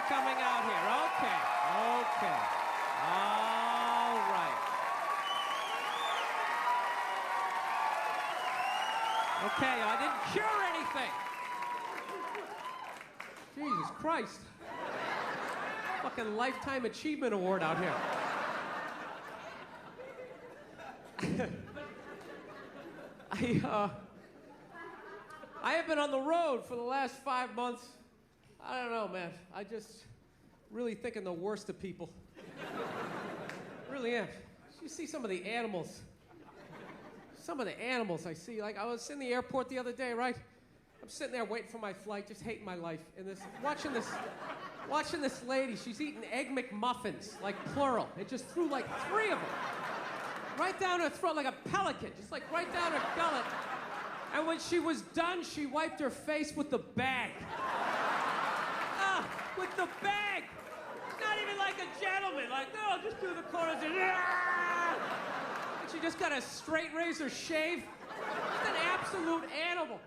for coming out here. Okay. All right. Okay, I didn't cure anything. Jesus Christ. Fucking Lifetime Achievement Award out here. I have been on the road for the last 5 months. I don't know, man. I just really thinking the worst of people. Really am. You see some of the animals. Some of the animals I see. Like, I was in the airport the other day, right? I'm sitting there waiting for my flight, just hating my life. And watching this lady. She's eating Egg McMuffins, like plural. It just threw like 3 of them. Right down her throat like a pelican, just like right down her gullet. And when she was done, she wiped her face with the bag. With the bag! Not even like a gentleman, like, no, just do the corners and she just got a straight razor shave. Just an absolute animal.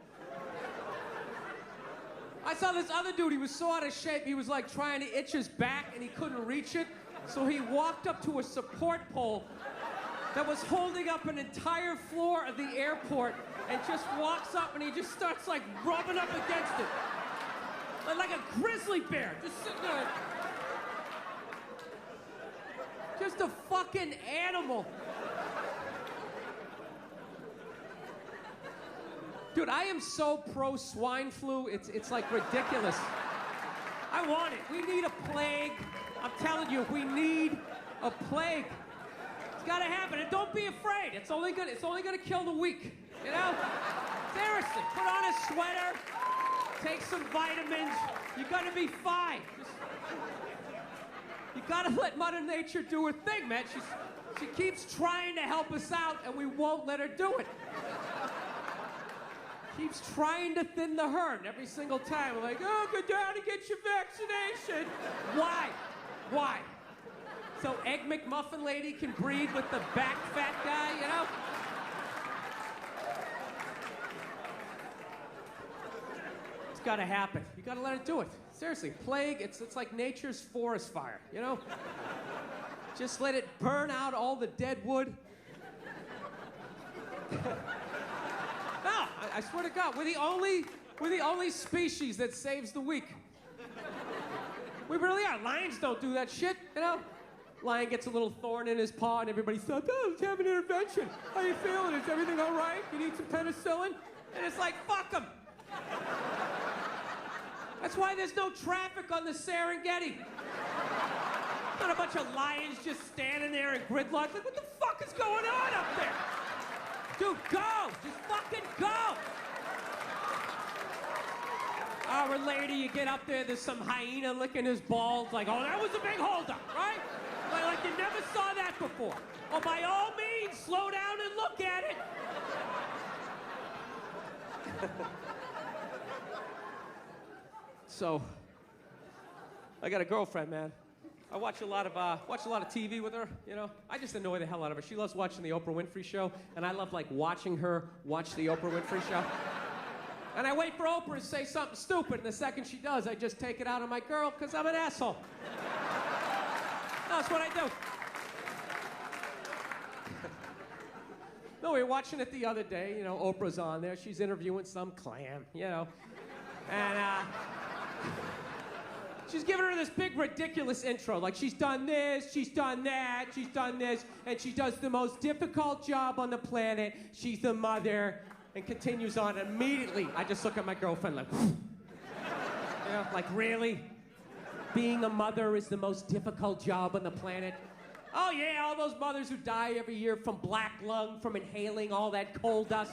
I saw this other dude, he was so out of shape, he was like trying to itch his back and he couldn't reach it. So he walked up to a support pole that was holding up an entire floor of the airport and just walks up and he just starts like rubbing up against it. Like a grizzly bear, just sitting there. Just a fucking animal. Dude, I am so pro swine flu, it's like ridiculous. I want it. We need a plague. I'm telling you, we need a plague. It's gotta happen, and don't be afraid. It's only gonna kill the weak, you know? Seriously, put on a sweater, take some vitamins, you're gonna be fine. You gotta let Mother Nature do her thing, man. She keeps trying to help us out, and we won't let her do it. Keeps trying to thin the herd every single time. We're like, oh, go down and get your vaccination. Why? So Egg McMuffin lady can breed with the back fat guy, you know? It's gotta happen. You gotta let it do it. Seriously, plague, it's like nature's forest fire, you know? Just let it burn out all the dead wood. No, I swear to God, we're the only species that saves the weak. We really are. Lions don't do that shit, you know? Lion gets a little thorn in his paw and everybody says, oh, let's have an intervention. How you feeling? Is everything all right? You need some penicillin? And it's like, fuck them. That's why there's no traffic on the Serengeti. Not a bunch of lions just standing there in gridlock. Like, what the fuck is going on up there? Dude, go! Just fucking go! Or later, you get up there, there's some hyena licking his balls, like, oh, that was a big holdup, right? Like you never saw that before. Oh, by all means, slow down and look at it. So, I got a girlfriend, man. I watch a lot of TV with her, you know. I just annoy the hell out of her. She loves watching the Oprah Winfrey Show, and I love, like, watching her watch the Oprah Winfrey Show. And I wait for Oprah to say something stupid, and the second she does, I just take it out on my girl, because I'm an asshole. That's what I do. No, we were watching it the other day, you know, Oprah's on there. She's interviewing some clam, you know. And, she's giving her this big, ridiculous intro. Like, she's done this, she's done that, she's done this, and she does the most difficult job on the planet. She's the mother, and continues on. Immediately, I just look at my girlfriend like, you know, like, really? Being a mother is the most difficult job on the planet? Oh, yeah, all those mothers who die every year from black lung, from inhaling all that coal dust.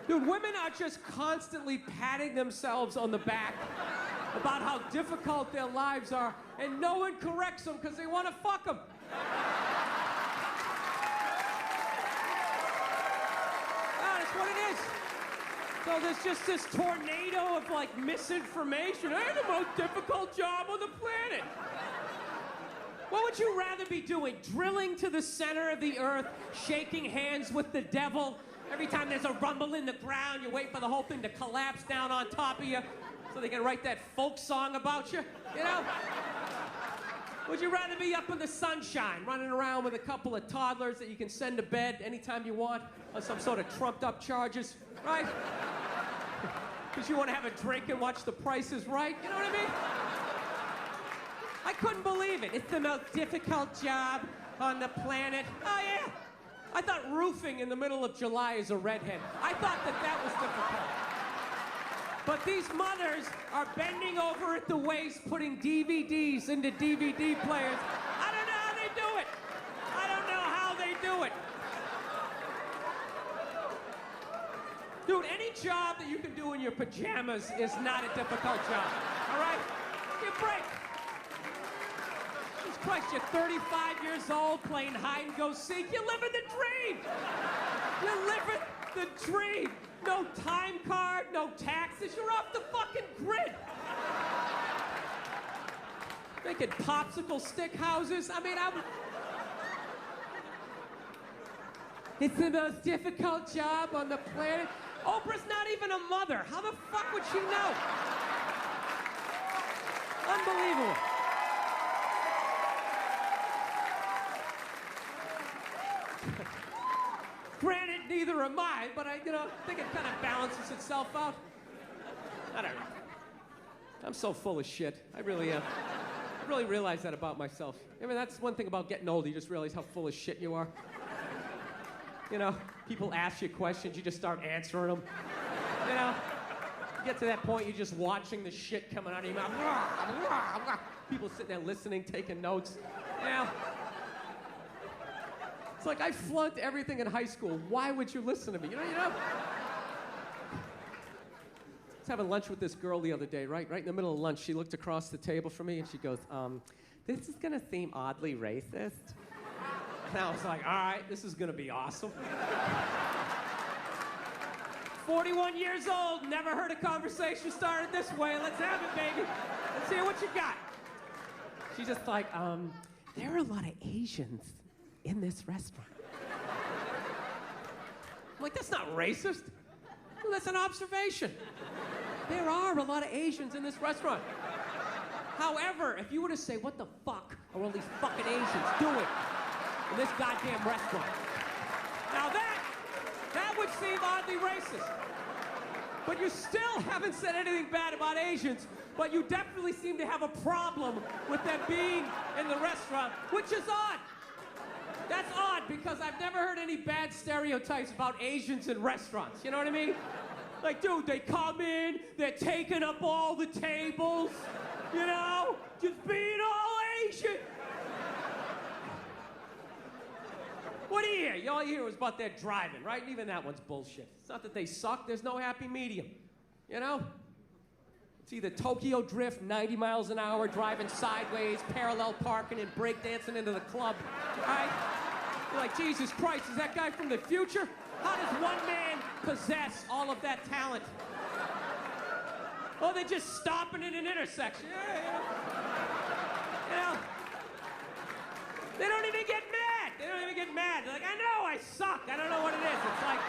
Dude, women are just constantly patting themselves on the back about how difficult their lives are, and no one corrects them because they want to fuck them. That's what it is. So there's just this tornado of, like, misinformation. I have the most difficult job on the planet. What would you rather be doing? Drilling to the center of the earth, shaking hands with the devil, Every time there's a rumble in the ground, you wait for the whole thing to collapse down on top of you so they can write that folk song about you, you know? Would you rather be up in the sunshine, running around with a couple of toddlers that you can send to bed anytime you want on some sort of trumped-up charges, right? Because you want to have a drink and watch The Price is Right, you know what I mean? I couldn't believe it. It's the most difficult job on the planet. Oh, yeah. I thought roofing in the middle of July is a redhead. I thought that was difficult. But these mothers are bending over at the waist, putting DVDs into DVD players. I don't know how they do it. I don't know how they do it. Dude, any job that you can do in your pajamas is not a difficult job, all right? Give a break. Jesus Christ, you're 35 years old playing hide and go seek. You're living the dream. You're living the dream. No time card, no taxes. You're off the fucking grid. Making popsicle stick houses. I mean, it's the most difficult job on the planet. Oprah's not even a mother. How the fuck would she know? Unbelievable. Granted, neither am I, but I think it kind of balances itself out. I don't know. I'm so full of shit. I really am. I really realize that about myself. I mean, that's one thing about getting older. You just realize how full of shit you are. You know, people ask you questions, you just start answering them. You know, you get to that point, you're just watching the shit coming out of your mouth. People sitting there listening, taking notes. You know? It's like I flunked everything in high school. Why would you listen to me? You know? I was having lunch with this girl the other day, right in the middle of lunch. She looked across the table from me and she goes, this is gonna seem oddly racist. And I was like, all right, this is gonna be awesome. 41 years old, never heard a conversation started this way. Let's have it, baby. Let's hear what you got. She's just like, there are a lot of Asians in this restaurant. I'm like, that's not racist. Well, that's an observation. There are a lot of Asians in this restaurant. However, if you were to say, what the fuck are all these fucking Asians doing in this goddamn restaurant? Now that would seem oddly racist. But you still haven't said anything bad about Asians, but you definitely seem to have a problem with them being in the restaurant, which is odd. That's odd because I've never heard any bad stereotypes about Asians in restaurants. You know what I mean? Like, dude, they come in, they're taking up all the tables, you know? Just being all Asian. What do you hear? All you hear was about their driving, right? And even that one's bullshit. It's not that they suck, there's no happy medium, you know? It's either Tokyo Drift, 90 miles an hour, driving sideways, parallel parking, and breakdancing into the club, right? You're like, Jesus Christ, is that guy from the future? How does one man possess all of that talent? Oh, they're just stopping at an intersection. Yeah. You know? They don't even get mad. They don't even get mad. They're like, I know I suck. I don't know what it is. It's like,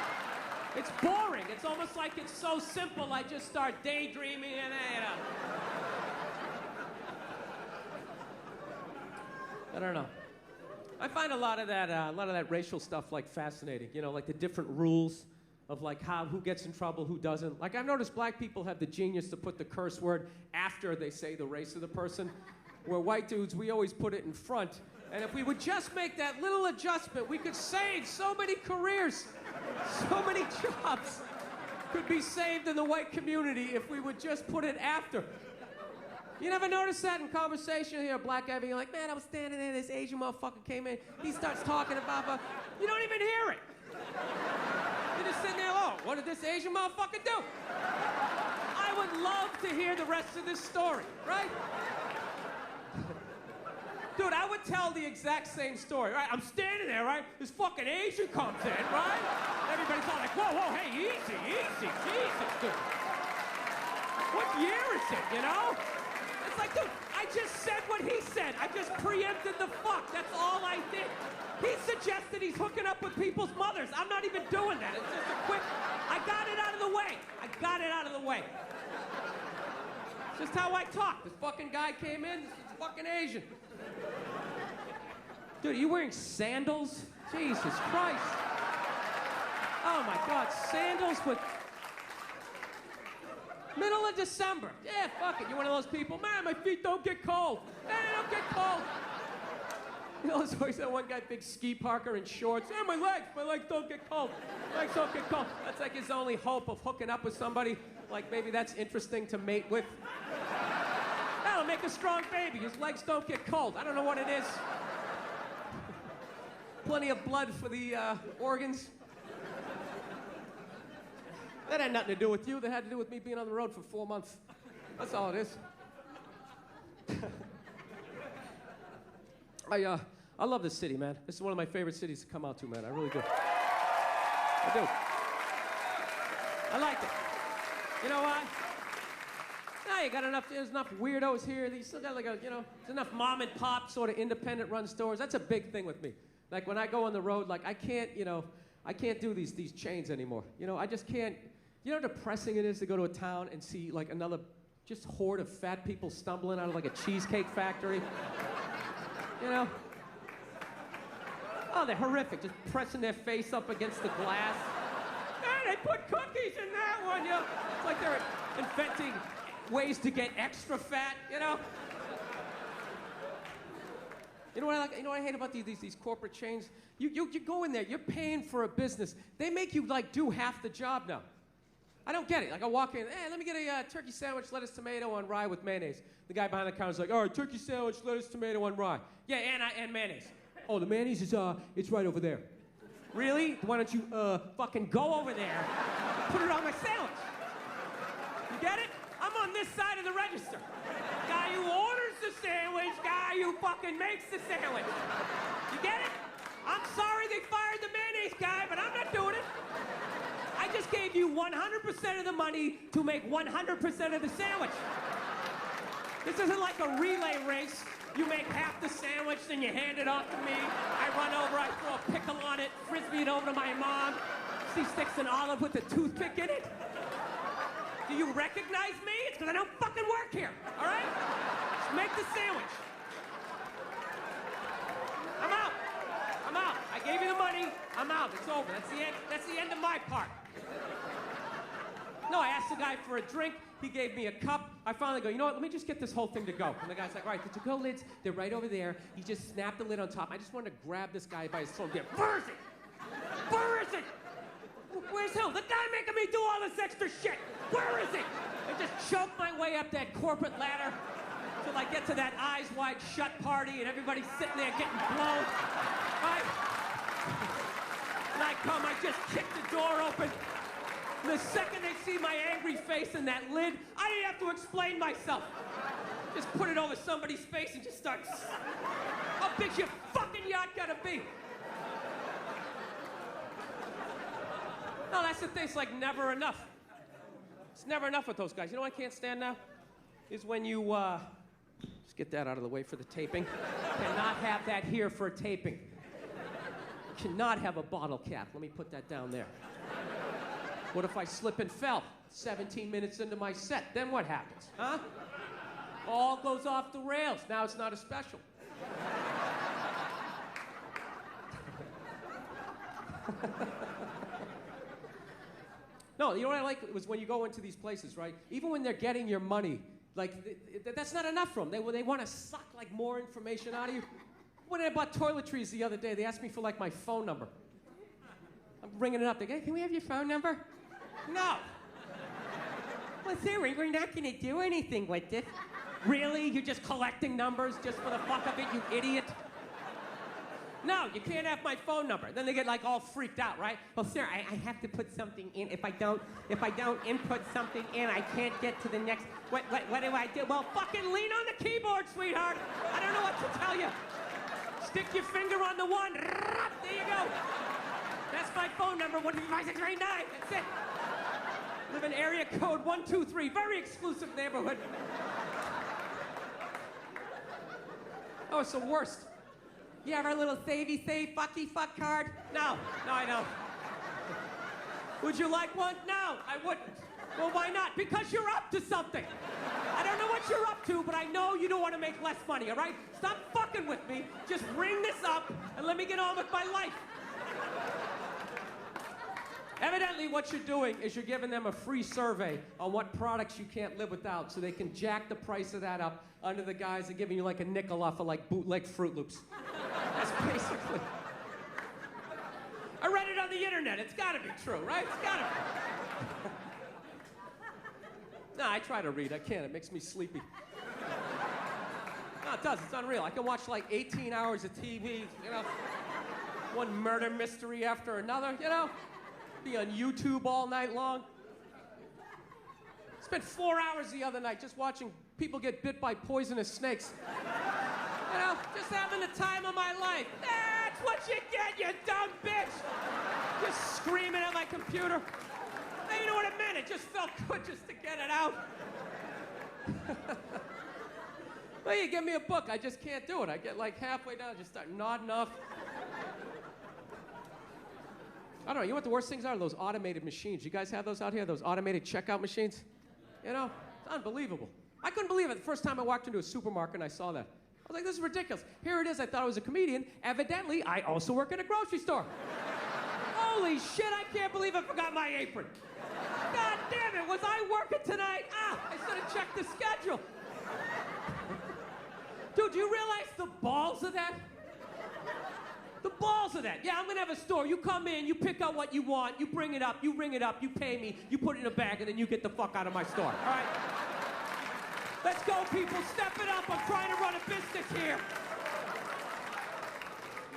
it's boring. It's almost like it's so simple, I just start daydreaming and, you know. I don't know. I find a lot of that racial stuff like fascinating. You know, like the different rules of like who gets in trouble, who doesn't. Like I've noticed black people have the genius to put the curse word after they say the race of the person, where white dudes, we always put it in front. And if we would just make that little adjustment, we could save so many careers, so many jobs could be saved in the white community if we would just put it after. You never notice that in conversation? You hear a black guy being like, man, I was standing there, this Asian motherfucker came in, he starts talking about, you don't even hear it. You're just sitting there, oh, what did this Asian motherfucker do? I would love to hear the rest of this story, right? Dude, I would tell the exact same story, right? I'm standing there, right? This fucking Asian comes in, right? Everybody's all like, whoa, hey, easy, Jesus, dude. What year is it, you know? It's like, dude, I just said what he said. I just preempted the fuck. That's all I did. He suggested he's hooking up with people's mothers. I'm not even doing that. It's just a Just how I talk. This fucking guy came in, this is fucking Asian. Dude, are you wearing sandals? Jesus Christ. Oh my God, sandals with... Middle of December. Yeah, fuck it. You're one of those people. Man, my feet don't get cold. Man, they don't get cold. You know, there's always that one guy, big ski parker in shorts. Hey, my legs don't get cold. My legs don't get cold. That's like his only hope of hooking up with somebody. Like maybe that's interesting to mate with. That'll make a strong baby. His legs don't get cold. I don't know what it is. Plenty of blood for the organs. That had nothing to do with you. That had to do with me being on the road for 4 months. That's all it is. I love this city, man. This is one of my favorite cities to come out to, man. I really do. I do. I like it. You know why? Now you got there's enough weirdos here. You still got there's enough mom and pop sort of independent run stores. That's a big thing with me. Like when I go on the road, like I can't do these chains anymore. I just can't. You know how depressing it is to go to a town and see like another just horde of fat people stumbling out of like a cheesecake factory? Oh, they're horrific, just pressing their face up against the glass. Hey, they put cookies in that one, It's like they're inventing ways to get extra fat, You know what I like? You know what I hate about these corporate chains? You go in there, you're paying for a business. They make you like do half the job now. I don't get it. Like I walk in, hey, let me get a turkey sandwich, lettuce, tomato on rye with mayonnaise. The guy behind the counter's like, all right, turkey sandwich, lettuce, tomato on rye. Yeah, and mayonnaise. Oh, the mayonnaise is it's right over there. Really? Why don't you fucking go over there, put it on my sandwich? You get it? I'm on this side of the register. Guy who orders the sandwich, guy who fucking makes the sandwich. You get it? I'm sorry they fired the mayonnaise guy, but I'm not doing it. I just gave you 100% of the money to make 100% of the sandwich. This isn't like a relay race. You make half the sandwich, then you hand it off to me. I run over, I throw a pickle on it, frisbee it over to my mom. She sticks an olive with a toothpick in it. Do you recognize me? It's because I don't fucking work here, all right? Just make the sandwich. I'm out. I gave you the money. I'm out. It's over. That's the end of my part. No, I asked the guy for a drink. He gave me a cup. I finally go, you know what? Let me just get this whole thing to go. And the guy's like, all right, the to-go lids, they're right over there. He just snapped the lid on top. I just wanted to grab this guy by his throat and get, where is it? Where is it? Where's Hill? The guy making me do all this extra shit. Where is it? I just choke my way up that corporate ladder till I get to that eyes wide shut party and everybody's sitting there getting blown. Right? And I come, I just kick the door open. And the second they see my angry face in that lid, I didn't have to explain myself. Just put it over somebody's face and just start. How big's your fucking yacht gotta be? No, that's the thing. It's like never enough. It's never enough with those guys. You know what I can't stand now? Is when you, just get that out of the way for the taping. Cannot have that here for taping. Cannot have a bottle cap. Let me put that down there. What if I slip and fell 17 minutes into my set? Then what happens, huh? All goes off the rails. Now it's not a special. No, you know what I like was when you go into these places, right? Even when they're getting your money, like that's not enough for them. They want to suck like more information out of you. When I bought toiletries the other day, they asked me for like my phone number. I'm ringing it up. They go, can we have your phone number? No. Well, sorry, we're not going to do anything with it. Really? You're just collecting numbers just for the fuck of it, you idiot? No, you can't have my phone number. Then they get like all freaked out, right? Well, sir, I have to put something in. If I don't input something in, I can't get to the next. What do I do? Well, fucking lean on the keyboard, sweetheart. I don't know what to tell you. Stick your finger on the one. There you go. That's my phone number, 15639. That's it. Live in area code 123. Very exclusive neighborhood. Oh, it's the worst. You have our little savey save fucky fuck card? No, I don't. Would you like one? No, I wouldn't. Well, why not? Because you're up to something. I don't know what you're up to, but I know you don't want to make less money, all right? Stop fucking with me. Just ring this up and let me get on with my life. Evidently, what you're doing is you're giving them a free survey on what products you can't live without so they can jack the price of that up under the guise of giving you like a nickel off of like bootleg Fruit Loops. That's basically... I read it on the internet. It's got to be true, right? It's got to be. No, I try to read. I can't. It makes me sleepy. No, it does. It's unreal. I can watch like 18 hours of TV, you know, one murder mystery after another, you know, be on YouTube all night long. Spent 4 hours the other night just watching people get bit by poisonous snakes. You know, just having the time of my life. That's what you get, you dumb bitch! Just screaming at my computer. Hey, you know what it meant? It just felt good just to get it out. Well, you give me a book, I just can't do it. I get like halfway down, just start nodding off. I don't know, you know what the worst things are? Those automated machines. You guys have those out here? Those automated checkout machines? You know, it's unbelievable. I couldn't believe it the first time I walked into a supermarket and I saw that. I was like, this is ridiculous. Here it is, I thought I was a comedian. Evidently, I also work at a grocery store. Holy shit, I can't believe I forgot my apron. God damn it, was I working tonight? Ah, I should have checked the schedule. Dude, do you realize the balls of that? The balls of that. Yeah, I'm gonna have a store. You come in, you pick out what you want, you bring it up, you ring it up, you pay me, you put it in a bag, and then you get the fuck out of my store, all right? Let's go, people. Step it up. I'm trying to run a business here.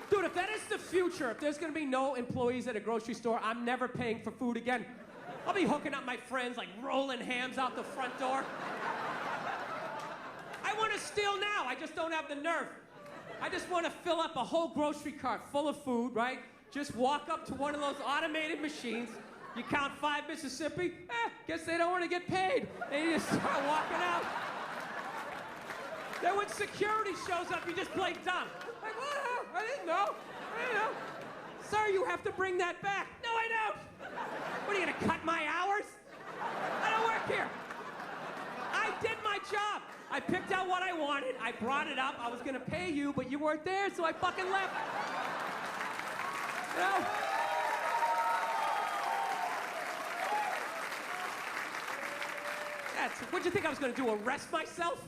Dude, if that is the future, if there's going to be no employees at a grocery store, I'm never paying for food again. I'll be hooking up my friends, like rolling hams out the front door. I want to steal now. I just don't have the nerve. I just want to fill up a whole grocery cart full of food, right? Just walk up to one of those automated machines. You count 5 Mississippi. Guess they don't want to get paid. And you just start walking out. Then when security shows up, you just play dumb. Like, what? I didn't know. Sir, you have to bring that back. No, I don't. What, are you gonna cut my hours? I don't work here. I did my job. I picked out what I wanted. I brought it up. I was gonna pay you, but you weren't there, so I fucking left. You know? What'd you think I was gonna do, arrest myself?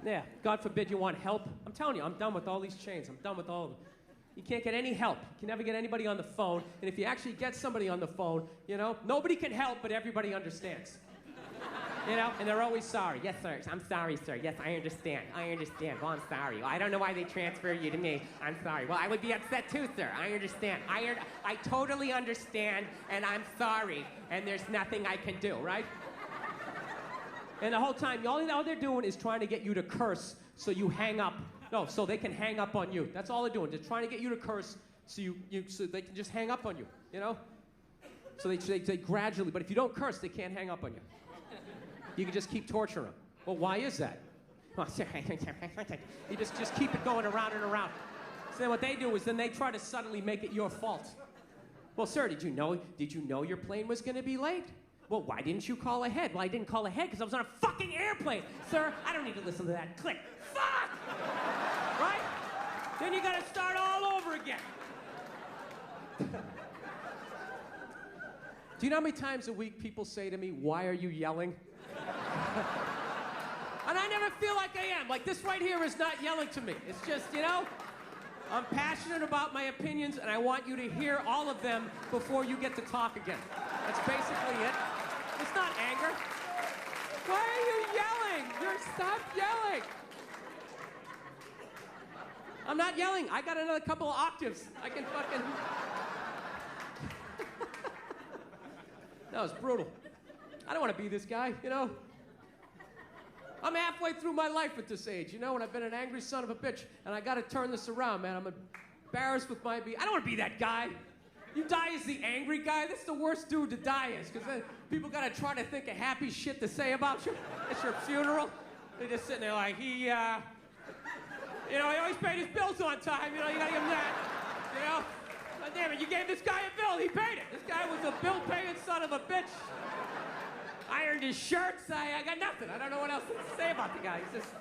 Yeah, God forbid you want help. I'm telling you, I'm done with all these chains. I'm done with all of them. You can't get any help. You can never get anybody on the phone. And if you actually get somebody on the phone, you know, nobody can help, but everybody understands. You know, and they're always sorry. Yes, sir. I'm sorry, sir. Yes, I understand. I understand. Well, I'm sorry. Well, I don't know why they transfer you to me. I'm sorry. Well, I would be upset too, sir. I understand. I totally understand, and I'm sorry, and there's nothing I can do, right? And the whole time, all they're doing is trying to get you to curse so you hang up. No, so they can hang up on you. That's all they're doing. They're trying to get you to curse so so they can just hang up on you, you know? So they gradually, but if you don't curse, they can't hang up on you. You can just keep torturing them. Well, why is that? You just keep it going around and around. So then what they do is then they try to suddenly make it your fault. Well, sir, did you know your plane was going to be late? Well, why didn't you call ahead? Well, I didn't call ahead because I was on a fucking airplane. Sir, I don't need to listen to that. Click. Fuck! Right? Then you gotta start all over again. Do you know how many times a week people say to me, why are you yelling? And I never feel like I am. Like, this right here is not yelling to me. It's just, you know, I'm passionate about my opinions, and I want you to hear all of them before you get to talk again. That's basically it. It's not anger. Why are you yelling? Stop yelling. I'm not yelling. I got another couple of octaves. I can fucking... That was brutal. I don't want to be this guy, you know? I'm halfway through my life at this age, you know, and I've been an angry son of a bitch, and I gotta turn this around, man. I'm embarrassed with my I don't want to be that guy. You die as the angry guy, that's the worst dude to die as, because then people gotta try to think of happy shit to say about you. It's your funeral. They're just sitting there like, he always paid his bills on time, you know, you gotta give him that, you know? God damn it, you gave this guy a bill, he paid it. This guy was a bill-paying son of a bitch. ironed his shirts. I got nothing. I don't know what else to say about the guy. He's just...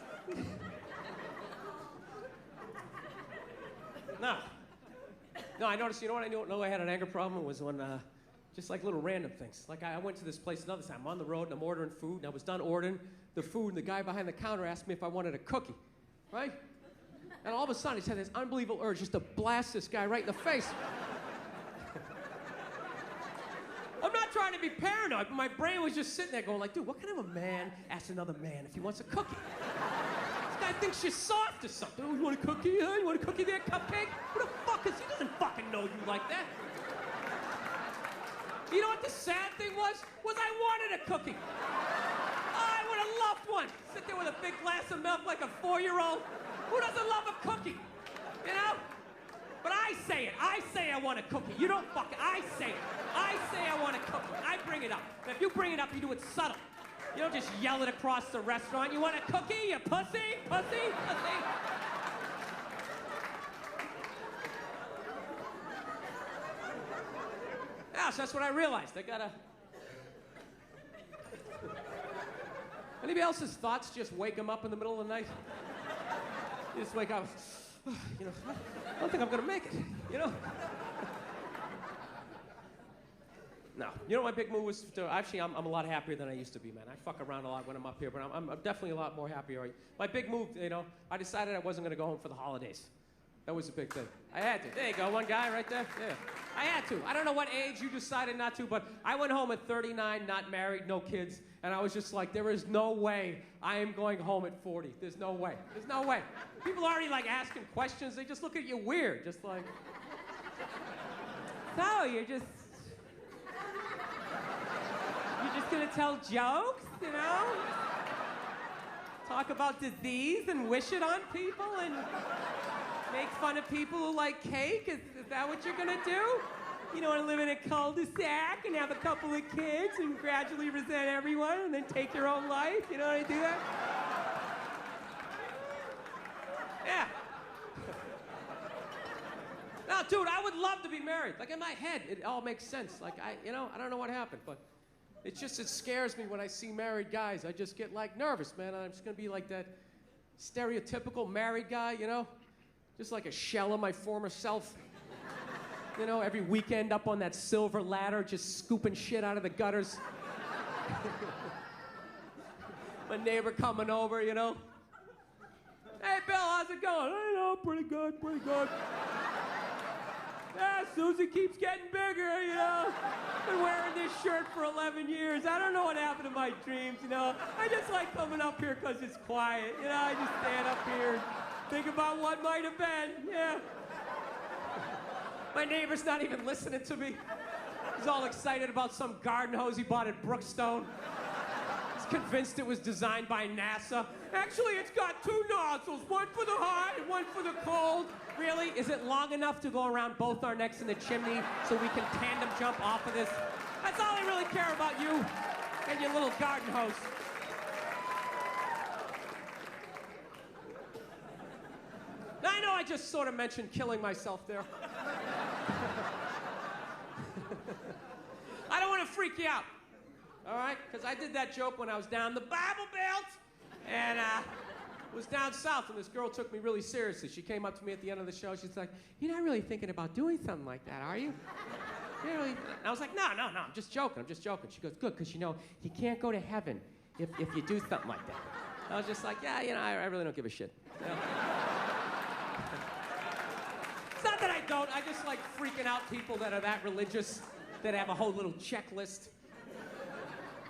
No, I noticed, you know what I know I had an anger problem was when, just like little random things. Like I went to this place another time. I'm on the road and I'm ordering food, and I was done ordering the food, and the guy behind the counter asked me if I wanted a cookie, right? And all of a sudden, he had this unbelievable urge just to blast this guy right in the face. I'm not trying to be paranoid, but my brain was just sitting there going like, dude, what kind of a man asks another man if he wants a cookie? This guy thinks you're soft or something. Oh, you want a cookie? Huh? You want a cookie there, cupcake? Who the fuck is he? Doesn't fucking know you like that. You know what the sad thing was? I wanted a cookie. I would have loved one. Sit there with a big glass of milk like a 4-year-old. Who doesn't love a cookie? You know? But I say it. I say I want a cookie. You don't fucking... I say it. I say I want a cookie. I bring it up. And if you bring it up, you do it subtle. You don't just yell it across the restaurant. You want a cookie, you pussy? Pussy? Pussy? Yeah, so that's what I realized. I gotta... Anybody else's thoughts just wake them up in the middle of the night? You just wake up, you know, I don't think I'm gonna make it, you know? No. You know what my big move was to, actually, I'm a lot happier than I used to be, man. I fuck around a lot when I'm up here, but I'm definitely a lot more happier. My big move, you know, I decided I wasn't gonna go home for the holidays. That was a big thing. I had to. There you go, one guy right there. Yeah. I had to. I don't know what age you decided not to, but I went home at 39, not married, no kids, and I was just like, there is no way I am going home at 40. There's no way. There's no way. People already like asking questions. They just look at you weird, just like, so you're just gonna tell jokes, you know? Talk about disease and wish it on people and make fun of people who like cake? Is that what you're gonna do? You don't want to live in a cul-de-sac and have a couple of kids and gradually resent everyone and then take your own life? You know how to do that? Yeah. No, dude, I would love to be married. Like in my head, it all makes sense. Like I don't know what happened, but it scares me when I see married guys. I just get like nervous, man. I'm just gonna be like that stereotypical married guy, you know? Just like a shell of my former self. You know, every weekend up on that silver ladder, just scooping shit out of the gutters. My neighbor coming over, you know. Hey, Bill, how's it going? I know, pretty good, pretty good. Yeah, Susie keeps getting bigger, you know. Been wearing this shirt for 11 years. I don't know what happened to my dreams, you know. I just like coming up here because it's quiet. You know, I just stand up here and think about what might have been, yeah. My neighbor's not even listening to me. He's all excited about some garden hose he bought at Brookstone. He's convinced it was designed by NASA. Actually, it's got 2 nozzles, one for the hot and one for the cold. Really? Is it long enough to go around both our necks in the chimney so we can tandem jump off of this? That's all I really care about, you and your little garden hose. Now, I know I just sort of mentioned killing myself there. I don't want to freak you out, all right? Because I did that joke when I was down the Bible Belt, and was down south, and this girl took me really seriously. She came up to me at the end of the show. She's like, "You're not really thinking about doing something like that, are you? Really?" And I was like, no, I'm just joking. She goes, "Good, because, you know, you can't go to heaven if you do something like that." I was just like, yeah, you know, I really don't give a shit. You know? It's not that I don't. I just like freaking out people that are that religious, that have a whole little checklist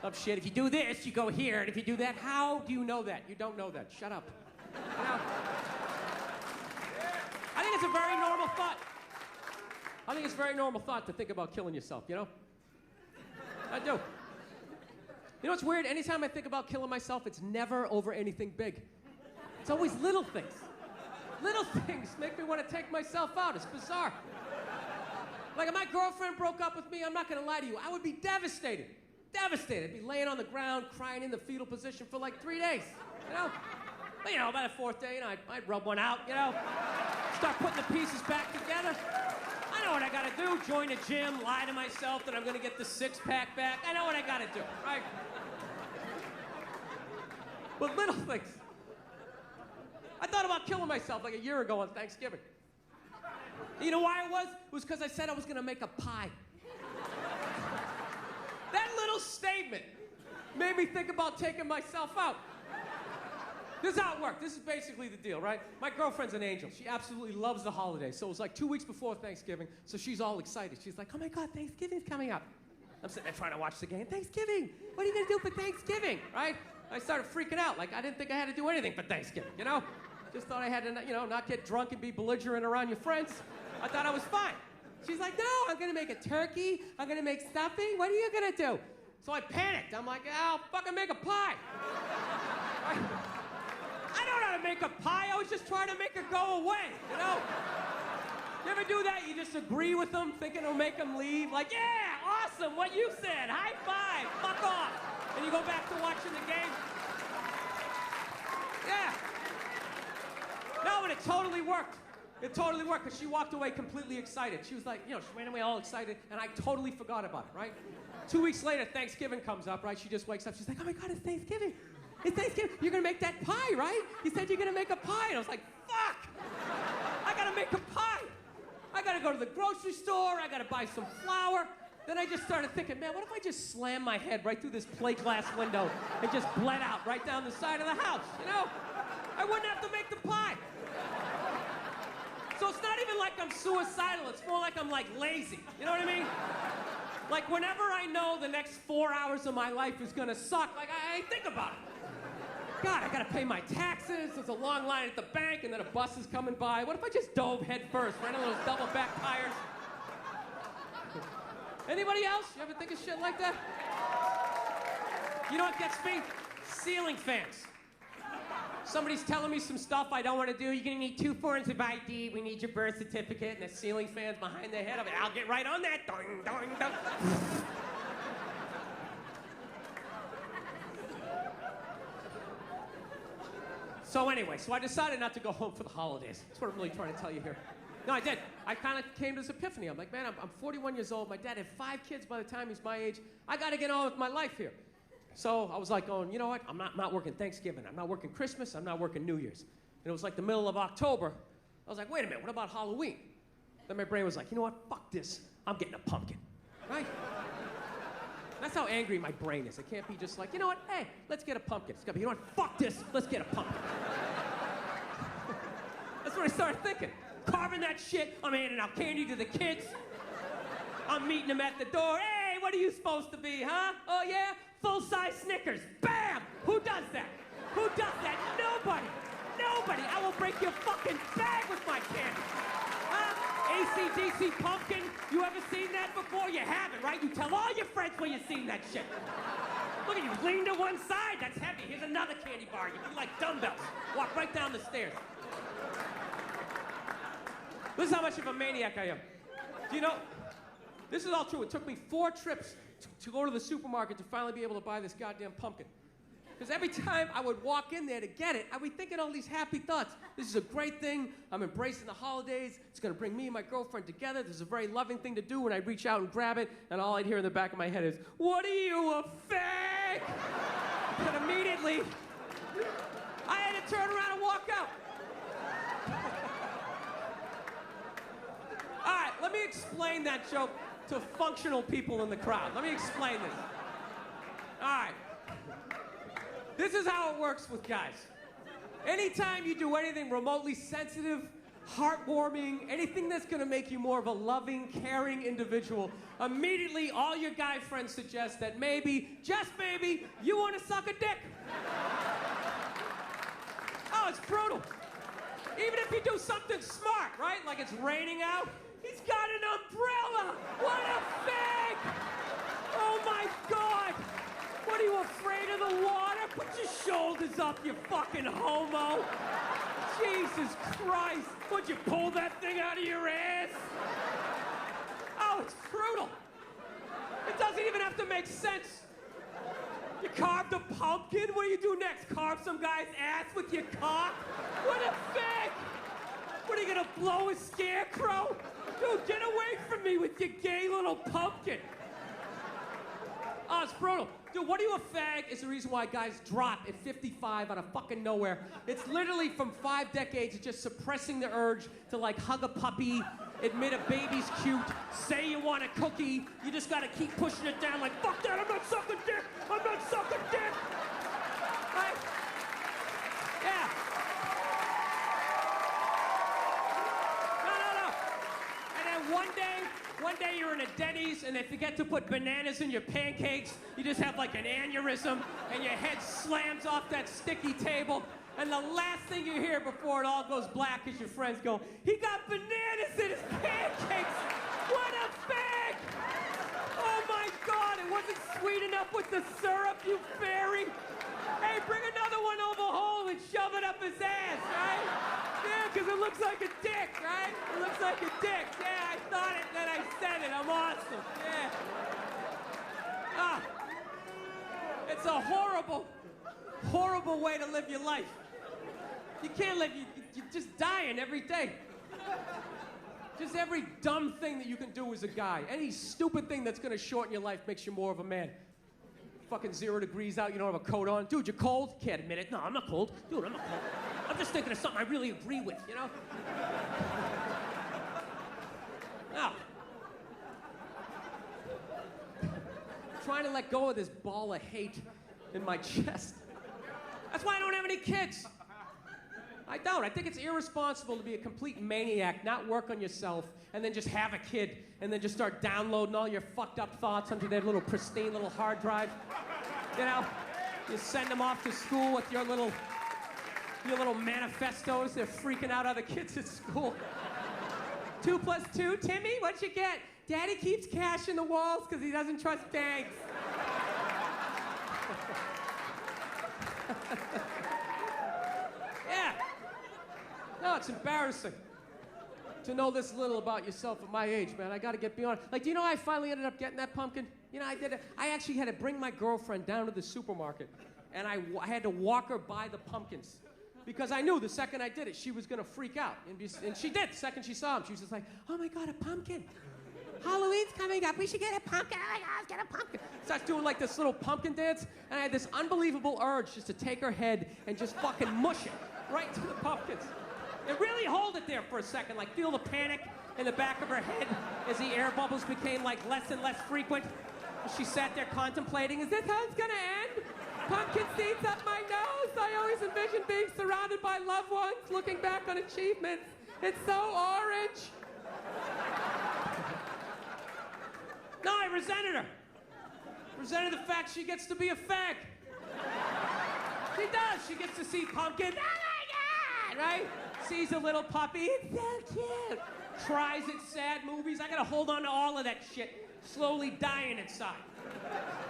of shit. If you do this, you go here, and if you do that, how do you know that? You don't know that. Shut up. You know? I think it's a very normal thought. I think it's a very normal thought to think about killing yourself, you know? I do. You know what's weird? Anytime I think about killing myself, it's never over anything big. It's always little things. Little things make me want to take myself out. It's bizarre. Like if my girlfriend broke up with me, I'm not going to lie to you, I would be devastated. Devastated. I'd be laying on the ground, crying in the fetal position for like 3 days, you know? But, you know, by the 4th day, you know, I'd rub one out, you know? Start putting the pieces back together. I know what I gotta do, Go join a gym, lie to myself that I'm gonna get the six-pack back. I know what I gotta do, right? But little things. I thought about killing myself like a year ago on Thanksgiving. You know why it was? It was because I said I was gonna make a pie. That little statement made me think about taking myself out. This is how it worked. This is basically the deal, right? My girlfriend's an angel. She absolutely loves the holidays. So it was like 2 weeks before Thanksgiving, so she's all excited. She's like, oh my God, Thanksgiving's coming up. I'm sitting there trying to watch the game. Thanksgiving, what are you gonna do for Thanksgiving, right? I started freaking out. Like, I didn't think I had to do anything for Thanksgiving, you know? Just thought I had to, you know, not get drunk and be belligerent around your friends. I thought I was fine. She's like, no, I'm gonna make a turkey. I'm gonna make stuffing. What are you gonna do? So I panicked. I'm like, I'll fucking make a pie. I don't know how to make a pie. I was just trying to make it go away, you know? You ever do that? You just agree with them, thinking it'll make them leave? Like, yeah, awesome, what you said. High five, fuck off. And you go back to watching the game. Yeah. No, but it totally worked. It totally worked, because she walked away completely excited. She was like, you know, she ran away all excited, and I totally forgot about it, right? 2 weeks later, Thanksgiving comes up, right? She just wakes up. She's like, oh my God, it's Thanksgiving. It's Thanksgiving. You're gonna make that pie, right? You said you're gonna make a pie. And I was like, fuck! I gotta make a pie. I gotta go to the grocery store. I gotta buy some flour. Then I just started thinking, man, what if I just slam my head right through this plate glass window and just bled out right down the side of the house, you know? I wouldn't have to make the pie. So it's not even like I'm suicidal. It's more like I'm like lazy. You know what I mean? Like whenever I know the next 4 hours of my life is gonna suck, like I think about it. God, I gotta pay my taxes. There's a long line at the bank, and then a bus is coming by. What if I just dove head first, right into those double back tires? Anybody else? You ever think of shit like that? You know what gets me? Ceiling fans. Somebody's telling me some stuff I don't want to do. You're gonna need 2 forms of ID. We need your birth certificate. And the ceiling fans behind their head. I'll get right on that. Doing, doing, doing. So anyway, I decided not to go home for the holidays. That's what I'm really trying to tell you here. No, I did. I kind of came to this epiphany. I'm like, man, I'm 41 years old. My dad had 5 kids by the time he's my age. I got to get on with my life here. So I was like going, you know what? I'm not working Thanksgiving. I'm not working Christmas. I'm not working New Year's. And it was like the middle of October. I was like, wait a minute, what about Halloween? Then my brain was like, you know what? Fuck this. I'm getting a pumpkin. Right? That's how angry my brain is. It can't be just like, you know what? Hey, let's get a pumpkin. It's gotta be, you know what? Fuck this. Let's get a pumpkin. That's what I started thinking. Carving that shit. I'm handing out candy to the kids. I'm meeting them at the door. Hey, what are you supposed to be, huh? Oh, yeah? Full-size Snickers. Bam! Who does that? Who does that? Nobody. Nobody. I will break your fucking bag with my candy. Huh? AC/DC pumpkin. You ever seen that before? You haven't, right? You tell all your friends where you've seen that shit. Look at you, lean to one side. That's heavy. Here's another candy bar. You be like dumbbells. Walk right down the stairs. This is how much of a maniac I am. Do you know, this is all true. It took me 4 trips to go to the supermarket to finally be able to buy this goddamn pumpkin. Because every time I would walk in there to get it, I'd be thinking all these happy thoughts. This is a great thing. I'm embracing the holidays. It's going to bring me and my girlfriend together. This is a very loving thing to do when I reach out and grab it. And all I'd hear in the back of my head is, what are you, a fake? And immediately, I had to turn around and walk out. All right, let me explain that joke to functional people in the crowd. Let me explain this. All right. This is how it works with guys. Anytime you do anything remotely sensitive, heartwarming, anything that's gonna make you more of a loving, caring individual, immediately all your guy friends suggest that maybe, just maybe, you wanna suck a dick. Oh, it's brutal. Even if you do something smart, right? Like it's raining out, he's got an umbrella! What a fake! Oh my God! What are you, afraid of the water? Put your shoulders up, you fucking homo! Jesus Christ! Would you pull that thing out of your ass? Oh, it's brutal. It doesn't even have to make sense. You carved a pumpkin? What do you do next? Carve some guy's ass with your cock? What a fake! What, are you gonna blow a scarecrow? Dude, get away from me with your gay little pumpkin. Oh, it's brutal. Dude, what are you a fag is the reason why guys drop at 55 out of fucking nowhere. It's literally from 5 decades of just suppressing the urge to like hug a puppy, admit a baby's cute, say you want a cookie. You just gotta keep pushing it down like, fuck that, I'm not sucking dick, I'm not sucking dick. Right? Yeah. No. And then one day you're in a Denny's and they forget to put bananas in your pancakes. You just have like an aneurysm and your head slams off that sticky table. And the last thing you hear before it all goes black is your friends go, he got bananas in his pancakes. What a fag! Oh my God, it wasn't sweet enough with the syrup, you fairy. Hey, bring another one over home and shove it up his ass, right? Yeah, because it looks like a dick, right? It looks like a dick. Yeah, I thought it, then I said it. I'm awesome. Yeah. Ah. It's a horrible, horrible way to live your life. You can't live, you're just dying every day. Just every dumb thing that you can do as a guy. Any stupid thing that's gonna shorten your life makes you more of a man. Fucking 0 degrees out, you don't have a coat on. Dude, you're cold? Can't admit it. No, I'm not cold. Dude, I'm not cold. I'm just thinking of something I really agree with, you know? Now, trying to let go of this ball of hate in my chest. That's why I don't have any kids. I don't. I think it's irresponsible to be a complete maniac, not work on yourself, and then just have a kid, and then just start downloading all your fucked up thoughts onto their little pristine little hard drive. You know, you send them off to school with your little manifestos. They're freaking out other kids at school. 2 + 2, Timmy, what'd you get? Daddy keeps cash in the walls because he doesn't trust banks. Yeah. No, it's embarrassing to know this little about yourself at my age, man. I gotta get beyond it. Like, do you know how I finally ended up getting that pumpkin? You know, I actually had to bring my girlfriend down to the supermarket, and I had to walk her by the pumpkins. Because I knew the second I did it, she was gonna freak out. And she did. The second she saw him, she was just like, oh my God, a pumpkin. Halloween's coming up, we should get a pumpkin. Oh my God, let's get a pumpkin. Starts doing like this little pumpkin dance, and I had this unbelievable urge just to take her head and just fucking mush it right to the pumpkins. And really hold it there for a second, like feel the panic in the back of her head as the air bubbles became like less and less frequent. She sat there contemplating, is this how it's gonna end? Pumpkin seeds up my nose. I always envisioned being surrounded by loved ones, looking back on achievements. It's so orange. No, I resented her. Resented the fact she gets to be a fag. She does. She gets to see pumpkins. Oh my God, right? Sees a little puppy. It's so cute. Cries at sad movies. I gotta hold on to all of that shit. Slowly dying inside.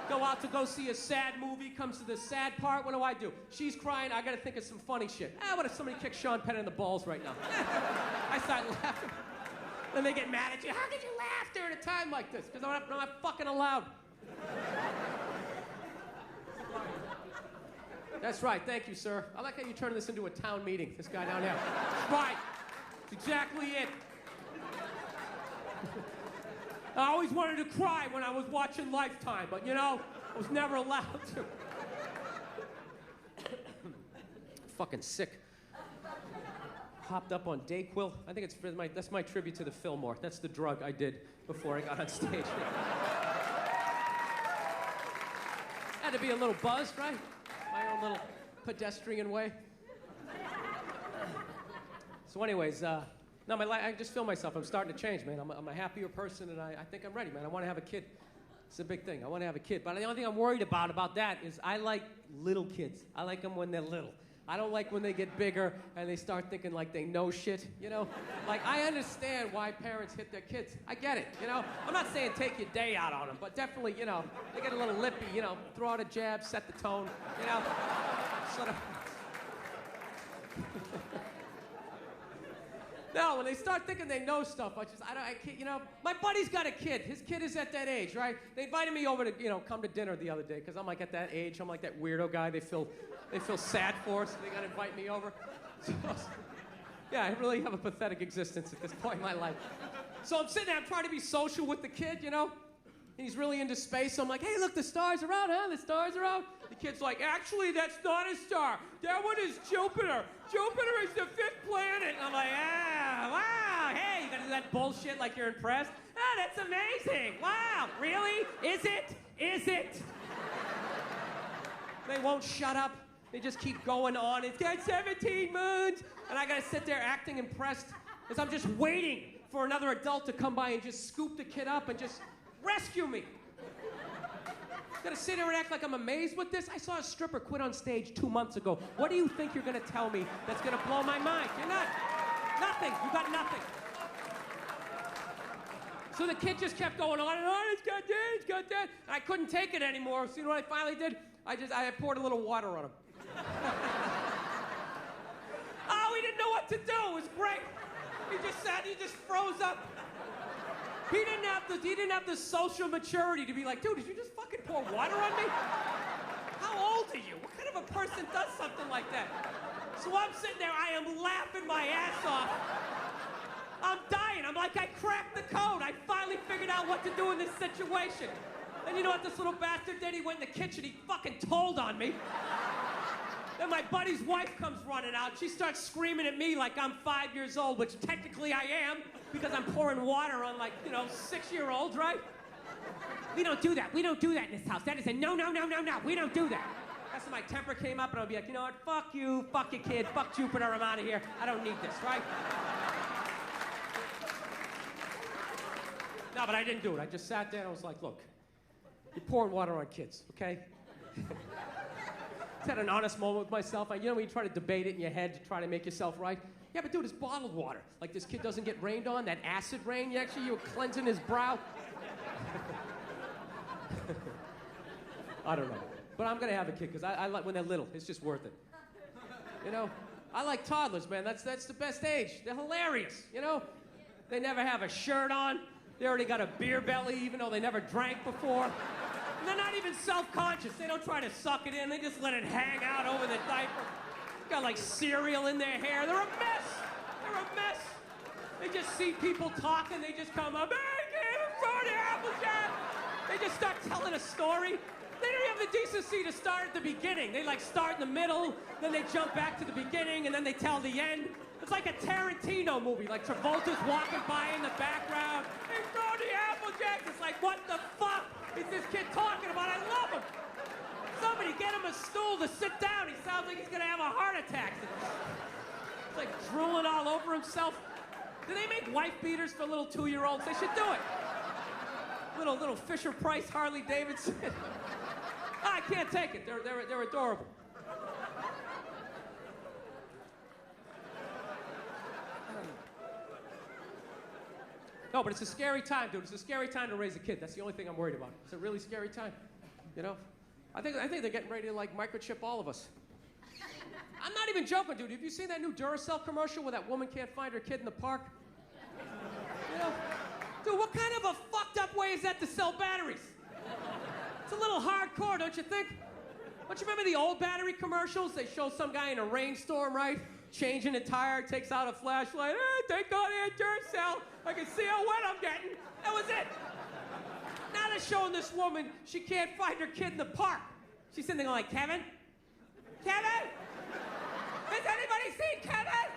Go out to go see a sad movie, comes to the sad part, what do? She's crying, I gotta think of some funny shit. What if somebody kicked Sean Penn in the balls right now? I start laughing. Then they get mad at you. How could you laugh during a time like this? Because I'm not fucking allowed. That's right, thank you, sir. I like how you turn this into a town meeting, this guy down there. That's right, that's exactly it. I always wanted to cry when I was watching Lifetime, but you know, I was never allowed to. Fucking sick. Hopped up on Dayquil. I think that's my tribute to the Fillmore. That's the drug I did before I got on stage. Had to be a little buzzed, right? My own little pedestrian way. So anyways, no, I just feel myself. I'm starting to change, man. I'm a happier person, and I think I'm ready, man. I want to have a kid. It's a big thing. I want to have a kid. But the only thing I'm worried about that is I like little kids. I like them when they're little. I don't like when they get bigger and they start thinking like they know shit, you know? Like, I understand why parents hit their kids. I get it, you know? I'm not saying take your day out on them, but definitely, you know, they get a little lippy, you know, throw out a jab, set the tone, you know? Sort of... No, when they start thinking they know stuff, I can't, you know, my buddy's got a kid. His kid is at that age, right? They invited me over to, you know, come to dinner the other day, because I'm like at that age. I'm like that weirdo guy they feel sad for, so they got to invite me over. So, yeah, I really have a pathetic existence at this point in my life. So I'm sitting there, I'm trying to be social with the kid, you know? And he's really into space, so I'm like, hey, look, the stars are out, huh? The stars are out. The kid's like, actually, that's not a star. That one is Jupiter. Jupiter is the 5th planet. And I'm like, wow, hey, you gotta do that bullshit like you're impressed? Ah, that's amazing. Wow, really? Is it? Is it? They won't shut up. They just keep going on. It's got 17 moons. And I gotta sit there acting impressed as I'm just waiting for another adult to come by and just scoop the kid up and just rescue me. Gonna sit here and act like I'm amazed with this? I saw a stripper quit on stage 2 months ago. What do you think you're gonna tell me that's gonna blow my mind? You're not. Nothing. You got nothing. So the kid just kept going on and on. It's got that, it's got that. And I couldn't take it anymore. So you know what I finally did? I poured a little water on him. Oh, he didn't know what to do. It was great. He just sat, he just froze up. He didn't have the social maturity to be like, dude, did you just fucking pour water on me? How old are you? What kind of a person does something like that? So I'm sitting there, I am laughing my ass off. I'm dying. I'm like, I cracked the code. I finally figured out what to do in this situation. And you know what this little bastard did? He went in the kitchen, he fucking told on me. Then my buddy's wife comes running out. She starts screaming at me like I'm 5 years old, which technically I am, because I'm pouring water on, like, 6-year-olds, right? We don't do that. We don't do that in this house. That is a no. We don't do that. That's when my temper came up, and I'll be like, you know what? Fuck you, fuck your kid, fuck Jupiter, I'm out of here. I don't need this, right? No, but I didn't do it. I just sat there and I was like, look, you're pouring water on kids, okay? Just had an honest moment with myself. When you try to debate it in your head to try to make yourself right? Yeah, but dude, it's bottled water. Like this kid doesn't get rained on, that acid rain, you were cleansing his brow. I don't know. But I'm gonna have a kid, because I like when they're little. It's just worth it. I like toddlers, man. That's the best age. They're hilarious, They never have a shirt on. They already got a beer belly, even though they never drank before. And they're not even self-conscious. They don't try to suck it in. They just let it hang out over the diaper. Got like cereal in their hair. They're a mess. They're a mess. They just see people talking. They just come up, hey, kid, I'm sorry, Applejack. They just start telling a story. They don't have the decency to start at the beginning. They start in the middle, then they jump back to the beginning, and then they tell the end. It's like a Tarantino movie, like Travolta's walking by in the background. Hey, Brody Applejack. It's like, what the fuck is this kid talking about? I love him. Somebody get him a stool to sit down. He sounds like he's gonna have a heart attack. It's like drooling all over himself. Do they make wife beaters for little 2-year-olds? They should do it. Little Fisher Price Harley Davidson. I can't take it. They're adorable. No, but it's a scary time, dude. It's a scary time to raise a kid. That's the only thing I'm worried about. It's a really scary time, I think they're getting ready to, microchip all of us. I'm not even joking, dude. Have you seen that new Duracell commercial where that woman can't find her kid in the park? Dude, what kind of a fucked up way is that to sell batteries? It's a little hardcore, don't you think? Don't you remember the old battery commercials? They show some guy in a rainstorm, right? Changing a tire, takes out a flashlight. Hey, take out that Duracell. I can see how wet I'm getting. That was it. Now they're showing this woman, she can't find her kid in the park. She's sitting there like, Kevin? Kevin? Has anybody seen Kevin?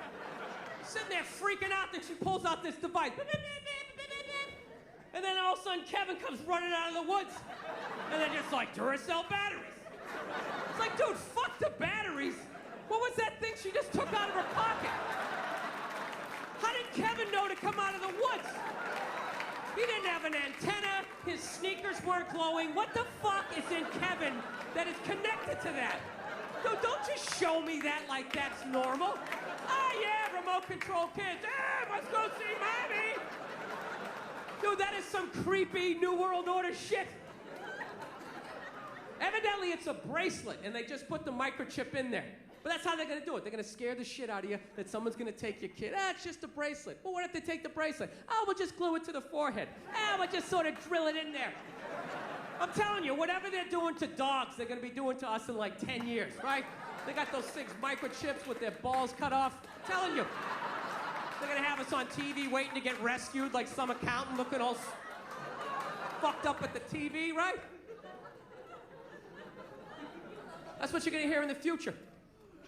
Sitting there freaking out, then she pulls out this device. And then all of a sudden, Kevin comes running out of the woods. And they're just like, Duracell batteries. It's like, dude, fuck the batteries. What was that thing she just took out of her pocket? How did Kevin know to come out of the woods? He didn't have an antenna. His sneakers weren't glowing. What the fuck is in Kevin that is connected to that? Dude, don't just show me that like that's normal. Oh, yeah, remote control kids. Let's go see Mommy. Dude, that is some creepy New World Order shit. Evidently, it's a bracelet, and they just put the microchip in there. But that's how they're going to do it. They're going to scare the shit out of you that someone's going to take your kid. It's just a bracelet. Well, what if they take the bracelet? Oh, we'll just glue it to the forehead. We'll just sort of drill it in there. I'm telling you, whatever they're doing to dogs, they're going to be doing to us in like 10 years, right? They got those 6 microchips with their balls cut off. I'm telling you. They're gonna have us on TV waiting to get rescued like some accountant looking all fucked up at the TV, right? That's what you're gonna hear in the future.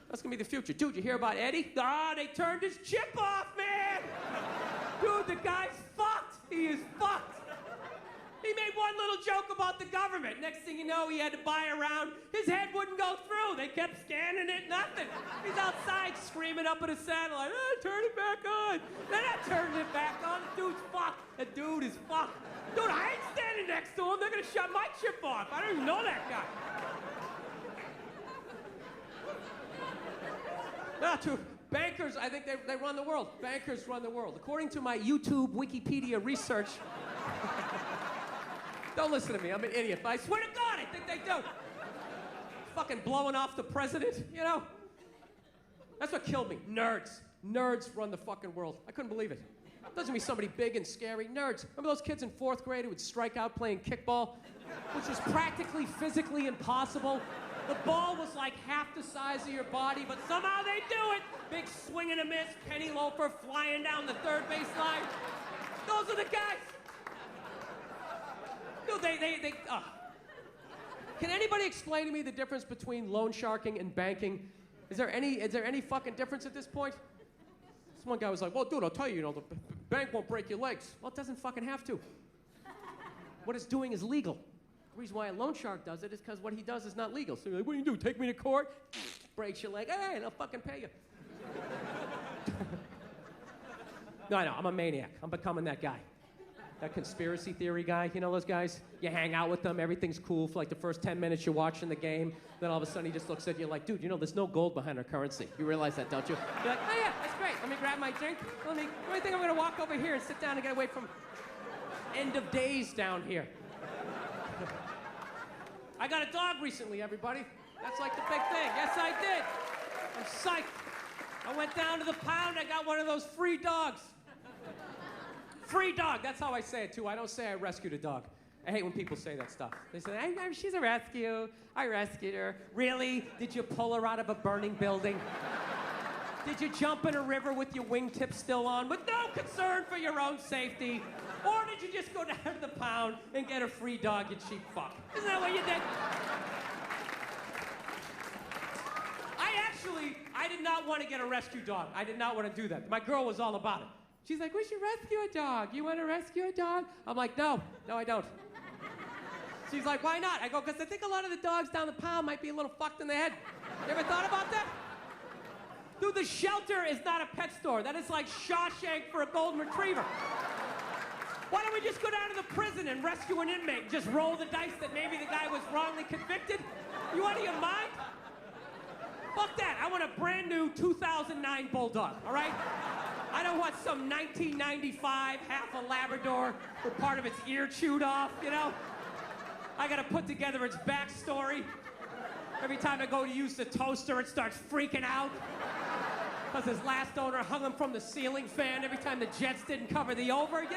That's gonna be the future. Dude, you hear about Eddie? Ah, they turned his chip off, man! Dude, the guy's fucked. He is fucked. He made one little joke about the government. Next thing you know, he had to buy a round. His head wouldn't go through. They kept scanning it, nothing. He's outside screaming up at a satellite, turn it back on. They're not turning it back on. The dude's fucked. The dude is fucked. Dude, I ain't standing next to him. They're gonna shut my chip off. I don't even know that guy. No, true. Bankers, I think they run the world. Bankers run the world. According to my YouTube Wikipedia research, don't listen to me, I'm an idiot, but I swear to God, I think they do. Fucking blowing off the president, you know? That's what killed me. Nerds. Nerds run the fucking world. I couldn't believe it. Doesn't mean somebody big and scary. Nerds. Remember those kids in 4th grade who would strike out playing kickball? Which was practically physically impossible. The ball was like half the size of your body, but somehow they do it. Big swing and a miss, penny loafer flying down the third base line. Those are the guys. Dude, Can anybody explain to me the difference between loan sharking and banking? Is there any fucking difference at this point? This one guy was like, well, dude, I'll tell you, the bank won't break your legs. Well, it doesn't fucking have to. What it's doing is legal. The reason why a loan shark does it is because what he does is not legal. So you're like, what do you do? Take me to court? Breaks your leg. Hey, and I'll fucking pay you. No, I know, I'm a maniac. I'm becoming that guy. That conspiracy theory guy, you know those guys? You hang out with them, everything's cool for like the first 10 minutes you're watching the game. Then all of a sudden he just looks at you like, dude, there's no gold behind our currency. You realize that, don't you? You're like, oh yeah, that's great. Let me grab my drink. Do you really think I'm gonna walk over here and sit down and get away from end of days down here? I got a dog recently, everybody. That's like the big thing. Yes, I did. I'm psyched. I went down to the pound, I got one of those free dogs. Free dog, that's how I say it too. I don't say I rescued a dog. I hate when people say that stuff. They say, she's a rescue. I rescued her. Really? Did you pull her out of a burning building? Did you jump in a river with your wingtips still on with no concern for your own safety? Or did you just go down to the pound and get a free dog, you cheap fuck? Isn't that what you did? I did not want to get a rescue dog. I did not want to do that. My girl was all about it. She's like, we should rescue a dog. You want to rescue a dog? I'm like, no, I don't. She's like, why not? I go, because I think a lot of the dogs down the pound might be a little fucked in the head. You ever thought about that? Dude, the shelter is not a pet store. That is like Shawshank for a golden retriever. Why don't we just go down to the prison and rescue an inmate and just roll the dice that maybe the guy was wrongly convicted? You out of your mind? Fuck that. I want a brand new 2009 Bulldog, all right? I don't want some 1995 half a Labrador with part of its ear chewed off, I gotta put together its backstory. Every time I go to use the toaster, it starts freaking out. Because his last owner hung him from the ceiling fan every time the Jets didn't cover the over, Dude,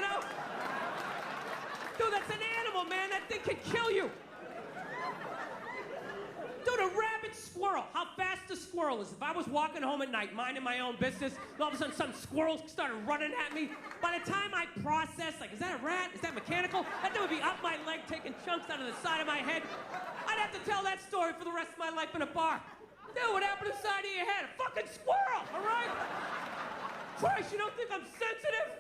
that's an animal, man. That thing can kill you. Dude, a rabid squirrel. How fast a squirrel is. If I was walking home at night, minding my own business, and all of a sudden some squirrel started running at me, by the time I process, like, is that a rat? Is that mechanical? That thing would be up my leg, taking chunks out of the side of my head. I'd have to tell that story for the rest of my life in a bar. Dude, what happened to the side of your head? A fucking squirrel, all right? Christ, you don't think I'm sensitive?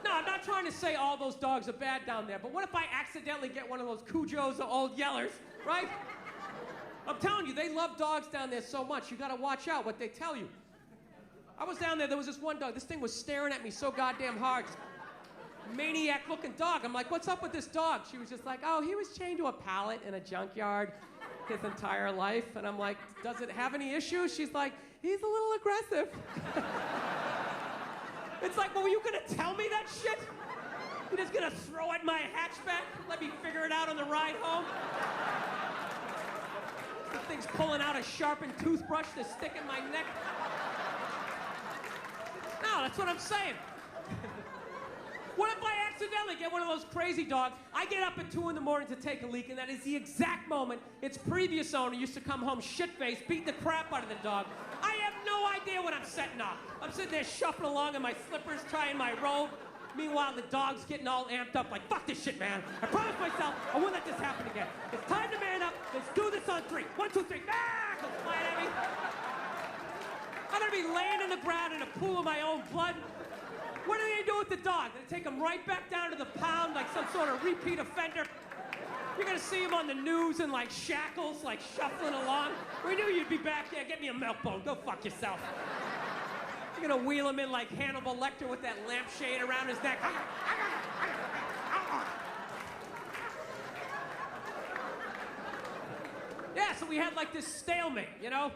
No, I'm not trying to say all those dogs are bad down there, but what if I accidentally get one of those Cujos or old Yellers, right? I'm telling you, they love dogs down there so much, you gotta watch out what they tell you. I was down there was this one dog, this thing was staring at me so goddamn hard. Maniac-looking dog. I'm like, what's up with this dog? She was just like, oh, he was chained to a pallet in a junkyard his entire life. And I'm like, does it have any issues? She's like, he's a little aggressive. It's like, well, were you gonna tell me that shit? You're just gonna throw at my hatchback? Let me figure it out on the ride home? The thing's pulling out a sharpened toothbrush to stick in my neck. No, that's what I'm saying. What if I accidentally get one of those crazy dogs? I get up at 2 in the morning to take a leak, and that is the exact moment its previous owner used to come home shit-faced, beating the crap out of the dog. I have no idea what I'm setting off. I'm sitting there shuffling along in my slippers, tying my robe. Meanwhile, the dog's getting all amped up like, fuck this shit, man. I promised myself I won't let this happen again. It's time to man up. Let's do this on 3. 1, 2, 3. Ah! Goes flying at me. I'm gonna be laying in the ground in a pool of my own blood. What are they gonna do with the dog? They're gonna take him right back down to the pound like some sort of repeat offender. You're gonna see him on the news in like shackles, like shuffling along. We knew you'd be back there. Get me a milk bone. Go fuck yourself. You're gonna wheel him in like Hannibal Lecter with that lampshade around his neck. Yeah, so we had like this stalemate, you know?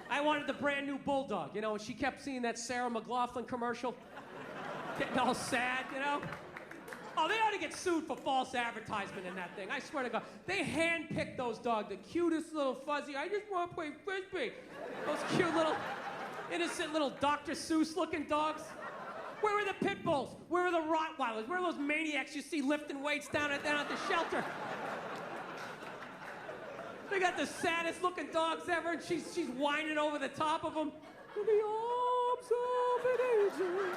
I wanted the brand new bulldog, you know, and she kept seeing that Sarah McLachlan commercial, getting all sad, you know? Oh, they ought to get sued for false advertisement in that thing. I swear to God. They handpicked those dogs, the cutest little fuzzy, I just want to play Frisbee. Those cute little, innocent little Dr. Seuss looking dogs. Where were the pit bulls? Where were the Rottweilers? Where are those maniacs you see lifting weights down at the shelter? They got the saddest looking dogs ever, and she's whining over the top of them. In the arms of an angel.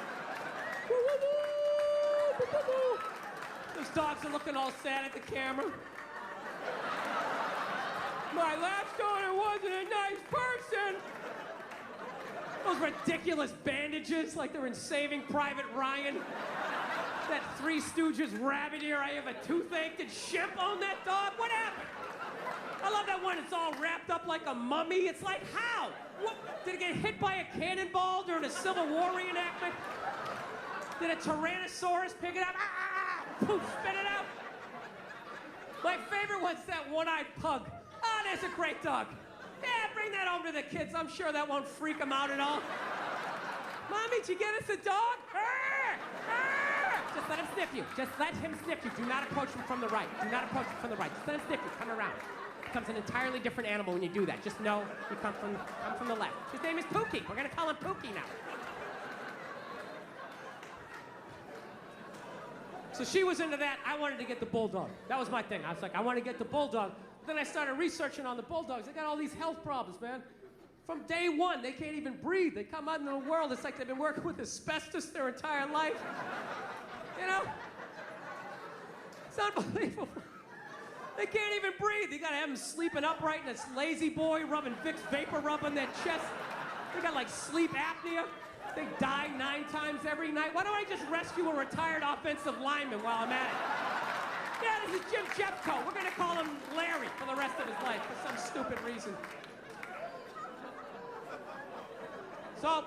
Those dogs are looking all sad at the camera. My last owner wasn't a nice person. Those ridiculous bandages, like they're in Saving Private Ryan. That Three Stooges rabbit ear, I have a toothache. Did Shemp own that dog? What happened? I love that one. It's all wrapped up like a mummy. It's like, how? What? Did it get hit by a cannonball during a Civil War reenactment? Did a Tyrannosaurus pick it up? Poof, spit it out. My favorite one's that one-eyed pug. Oh, there's a great dog. Yeah, bring that home to the kids. I'm sure that won't freak them out at all. Mommy, did you get us a dog? Just let him sniff you. Just let him sniff you. Do not approach him from the right. Do not approach him from the right. Just let him sniff you. Come around. Becomes an entirely different animal when you do that. Just know you come from the left. His name is Pookie. We're gonna call him Pookie now. So she was into that. I wanted to get the bulldog. That was my thing. I was like, I want to get the bulldog. But then I started researching on the bulldogs. They got all these health problems, man. From day one, they can't even breathe. They come out into the world. It's like they've been working with asbestos their entire life. You know? It's unbelievable. They can't even breathe. You gotta have them sleeping upright in this lazy boy, rubbing Vicks Vapor Rub on their chest. They got like sleep apnea. They die 9 times every night. Why don't I just rescue a retired offensive lineman while I'm at it? Yeah, this is Jim Jeffco. We're gonna call him Larry for the rest of his life for some stupid reason. So,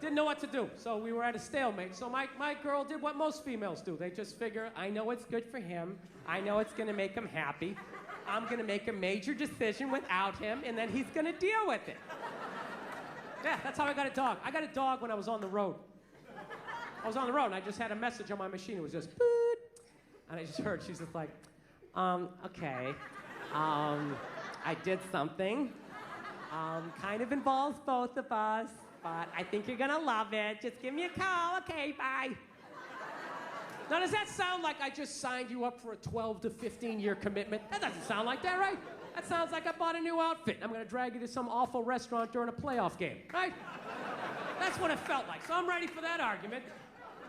didn't know what to do. So we were at a stalemate. So my girl did what most females do. They just figure, I know it's good for him. I know it's gonna make him happy. I'm gonna make a major decision without him, and then he's gonna deal with it. Yeah, that's how I got a dog. I got a dog when I was on the road. I was on the road, and I just had a message on my machine. It was just, boot. And I just heard, she's just like, okay. I did something. Kind of involves both of us, but I think you're gonna love it. Just give me a call. Okay, bye. Now, does that sound like I just signed you up for a 12 to 15-year commitment? That doesn't sound like that, right? That sounds like I bought a new outfit. I'm gonna drag you to some awful restaurant during a playoff game, right? That's what it felt like. So I'm ready for that argument.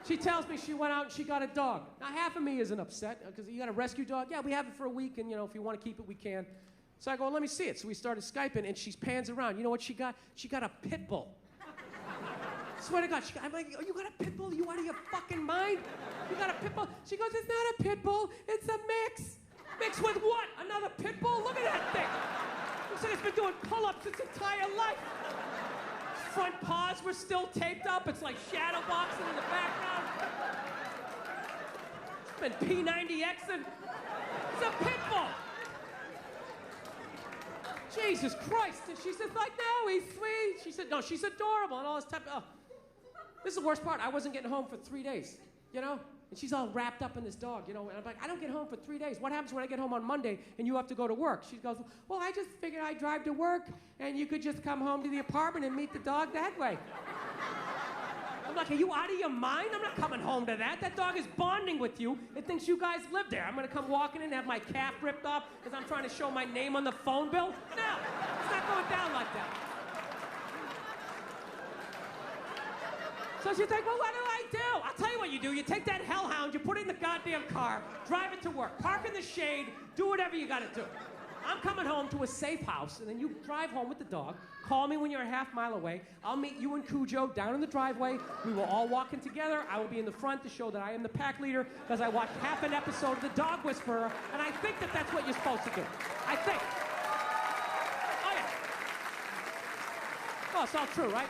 She tells me she went out and she got a dog. Now, half of me isn't upset, because you got a rescue dog? Yeah, we have it for a week, and, you know, if you want to keep it, we can. So I go, well, let me see it. So we started Skyping, and she pans around. You know what she got? She got a pit bull. Swear to God, I'm like, oh, you got a pit bull? You out of your fucking mind? You got a pit bull? She goes, it's not a pit bull, it's a mix. Mix with what? Another pit bull? Look at that thing. Looks like it's been doing pull-ups its entire life. Front paws were still taped up. It's like shadow boxing in the background. It's been P90Xing. It's a pit bull. Jesus Christ. And she said, like, no, he's sweet. She said, no, she's adorable and all this type of, This is the worst part. I wasn't getting home for 3 days, you know? And she's all wrapped up in this dog, you know? And I'm like, I don't get home for 3 days. What happens when I get home on Monday and you have to go to work? She goes, well, I just figured I'd drive to work and you could just come home to the apartment and meet the dog that way. I'm like, are you out of your mind? I'm not coming home to that. That dog is bonding with you. It thinks you guys live there. I'm gonna come walking in and have my calf ripped off because I'm trying to show my name on the phone bill? No, it's not going down like that. So she's like, well, what do I do? I'll tell you what you do. You take that hellhound, you put it in the goddamn car, drive it to work, park in the shade, do whatever you gotta do. I'm coming home to a safe house, and then you drive home with the dog. Call me when you're a half mile away. I'll meet you and Cujo down in the driveway. We will all walk in together. I will be in the front to show that I am the pack leader because I watched half an episode of The Dog Whisperer, and I think that that's what you're supposed to do. I think. Oh, yeah. Oh, it's all true, right?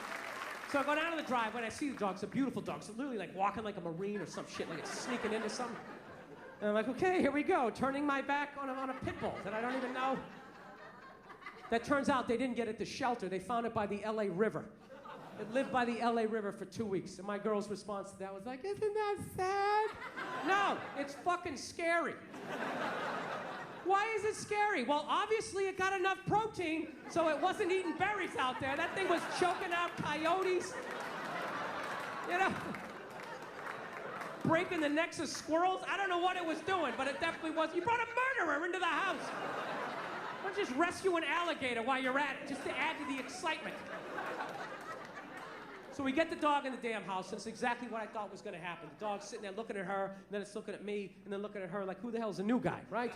So I go down to the driveway, and I see the dog. It's a beautiful dog. It's literally like walking like a Marine or some shit, like it's sneaking into something. And I'm like, okay, here we go, turning my back on a pit bull that I don't even know. That turns out they didn't get it to shelter. They found it by the LA River. It lived by the LA River for 2 weeks. And my girl's response to that was like, isn't that sad? No, it's fucking scary. Why is it scary? Well, obviously it got enough protein, so it wasn't eating berries out there. That thing was choking out coyotes. You know? Breaking the necks of squirrels. I don't know what it was doing, but it definitely was. You brought a murderer into the house. Why don't you just rescue an alligator while you're at it, just to add to the excitement? So we get the dog in the damn house, and it's exactly what I thought was going to happen. The dog's sitting there looking at her, and then it's looking at me, and then looking at her like, who the hell's the new guy, right?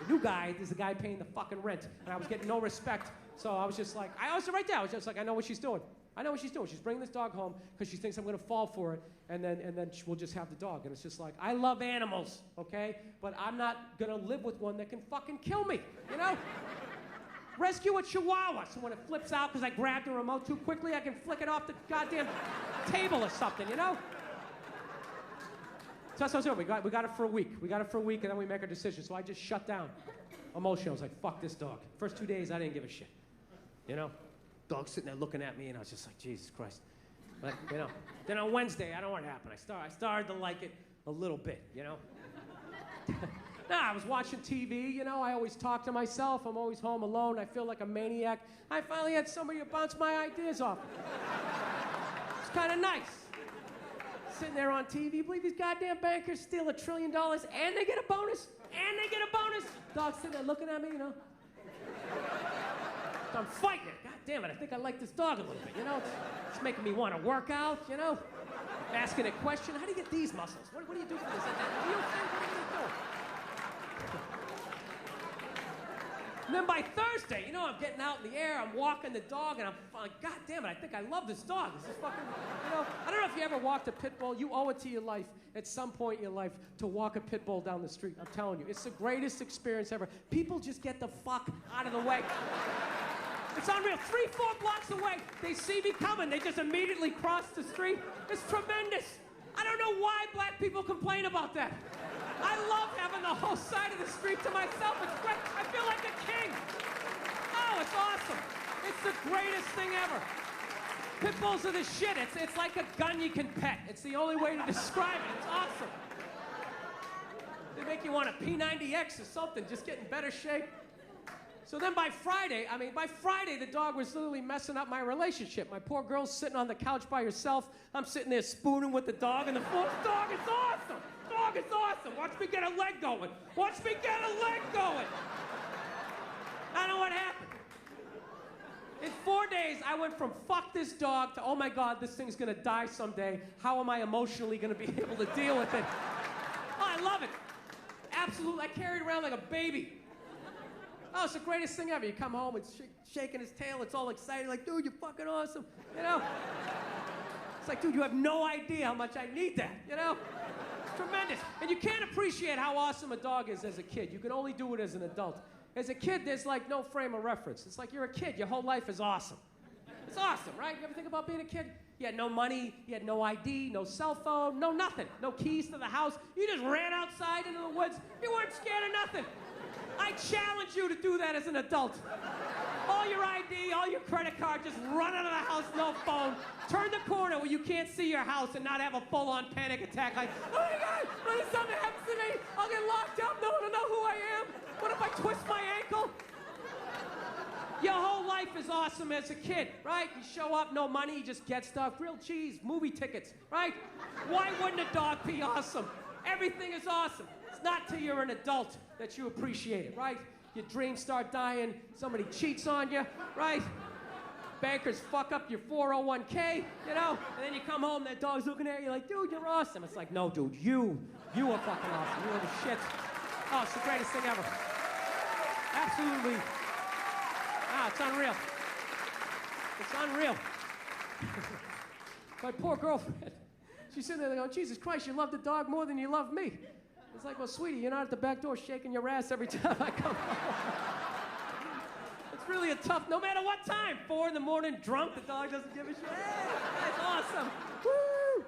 The new guy is the guy paying the fucking rent, and I was getting no respect. So I was just like, I was right there. I was just like, I know what she's doing. I know what she's doing. She's bringing this dog home because she thinks I'm going to fall for it, and then we'll just have the dog. And it's just like, I love animals, okay? But I'm not going to live with one that can fucking kill me, you know? Rescue a chihuahua, so when it flips out because I grabbed the remote too quickly, I can flick it off the goddamn table or something, you know? So that's what I was doing. We got it for a week. We got it for a week, and then we make our decision. So I just shut down emotionally. I was like, fuck this dog. First 2 days, I didn't give a shit, you know? Dog sitting there looking at me, and I was just like, Jesus Christ. But, you know, then on Wednesday, I don't know what happened. I started to like it a little bit, you know? I was watching TV, you know, I always talk to myself. I'm always home alone. I feel like a maniac. I finally had somebody to bounce my ideas off. It's kind of nice. Sitting there on TV, you believe these goddamn bankers steal $1 trillion and they get a bonus? And they get a bonus? Dog's sitting there looking at me, you know? So I'm fighting it. God damn it, I think I like this dog a little bit, you know? It's making me want to work out, you know? Asking a question, how do you get these muscles? What do you do for this? Are you okay? What are you doing? And then by Thursday, you know, I'm getting out in the air, I'm walking the dog, and I'm like, God damn it, I think I love this dog. This is fucking, you know, I don't know if you ever walked a pit bull. You owe it to your life at some point in your life to walk a pit bull down the street. I'm telling you, it's the greatest experience ever. People just get the fuck out of the way. It's unreal. 3-4 blocks away, they see me coming. They just immediately cross the street. It's tremendous. I don't know why black people complain about that. I love having the whole side of the street to myself. It's great. I feel like a king. Oh, it's awesome. It's the greatest thing ever. Pit bulls are the shit. It's like a gun you can pet. It's the only way to describe it. It's awesome. They make you want a P90X or something, just get in better shape. So then by Friday, the dog was literally messing up my relationship. My poor girl's sitting on the couch by herself. I'm sitting there spooning with the dog, and the dog is awesome. Dog is awesome. Watch me get a leg going. Watch me get a leg going. I know what happened. In 4 days, I went from fuck this dog to, oh my God, this thing's gonna die someday. How am I emotionally gonna be able to deal with it? Oh, I love it. Absolutely, I carry it around like a baby. Oh, it's the greatest thing ever. You come home, it's shaking his tail, it's all excited, like, dude, you're fucking awesome, you know? It's like, dude, you have no idea how much I need that, you know? It's tremendous. And you can't appreciate how awesome a dog is as a kid. You can only do it as an adult. As a kid, there's like no frame of reference. It's like you're a kid, your whole life is awesome. It's awesome, right? You ever think about being a kid? You had no money, you had no ID, no cell phone, no nothing. No keys to the house. You just ran outside into the woods. You weren't scared of nothing. I challenge you to do that as an adult. All your ID, all your credit card, just run out of the house, no phone. Turn the corner where you can't see your house and not have a full-on panic attack like, oh my God, what if something happens to me? I'll get locked up, no one will know who I am. What if I twist my ankle? Your whole life is awesome as a kid, right? You show up, no money, you just get stuff, grilled cheese, movie tickets, right? Why wouldn't a dog be awesome? Everything is awesome. It's not till you're an adult that you appreciate it, right? Your dreams start dying, somebody cheats on you, right? bankers fuck up your 401k, you know? And then you come home, that dog's looking at you like, dude, you're awesome. It's like, no, dude, you are fucking awesome. You are the shit. Oh, it's the greatest thing ever. Absolutely. It's unreal. It's unreal. My poor girlfriend. She's sitting there going, Jesus Christ, you love the dog more than you love me. It's like, well, sweetie, you're not at the back door shaking your ass every time I come home. It's really a tough, no matter what time, 4 in the morning, drunk, the dog doesn't give a shit. Hey, that's awesome. Woo!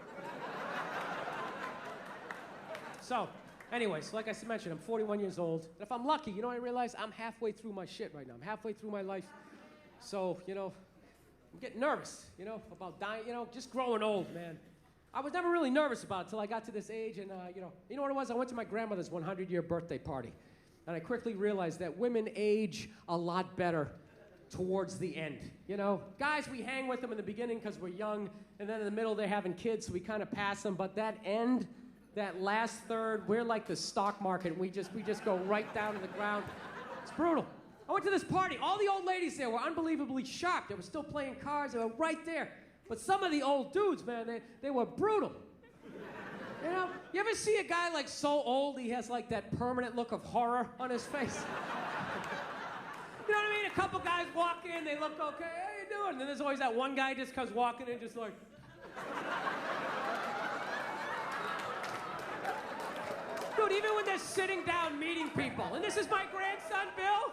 So, anyways, like I mentioned, I'm 41 years old. And if I'm lucky, you know what I realize? I'm halfway through my shit right now. I'm halfway through my life. So, you know, I'm getting nervous, you know, about dying, you know, just growing old, man. I was never really nervous about it until I got to this age, and, you know what it was? I went to my grandmother's 100-year birthday party, and I quickly realized that women age a lot better towards the end, you know? Guys, we hang with them in the beginning because we're young, and then in the middle they're having kids, so we kind of pass them, but that end, that last third, we're like the stock market. We just go right down to the ground. It's brutal. I went to this party. All the old ladies there were unbelievably shocked. They were still playing cards. They were right there. But some of the old dudes, man, they were brutal. You know, you ever see a guy like so old he has like that permanent look of horror on his face? You know what I mean? A couple guys walk in, they look okay, how you doing? And then there's always that one guy just comes walking in just like... Dude, even when they're sitting down meeting people, and this is my grandson, Bill.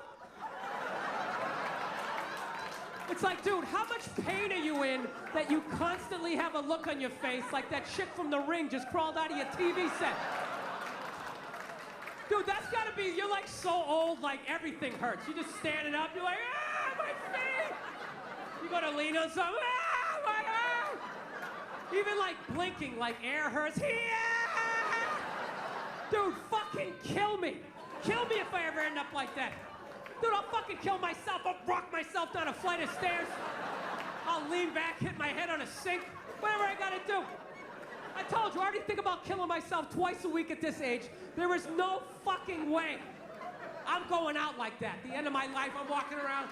It's like, dude, how much pain are you in that you constantly have a look on your face like that chick from The Ring just crawled out of your TV set? Dude, that's gotta be, you're like so old, like everything hurts. You're just standing up, you're like, my feet! You go to lean on something, my arm! Even like blinking, like air hurts. Dude, fucking kill me. Kill me if I ever end up like that. Dude, I'll fucking kill myself. I'll rock myself down a flight of stairs. I'll lean back, hit my head on a sink. Whatever I gotta do. I told you, I already think about killing myself twice a week at this age. There is no fucking way I'm going out like that. At the end of my life, I'm walking around.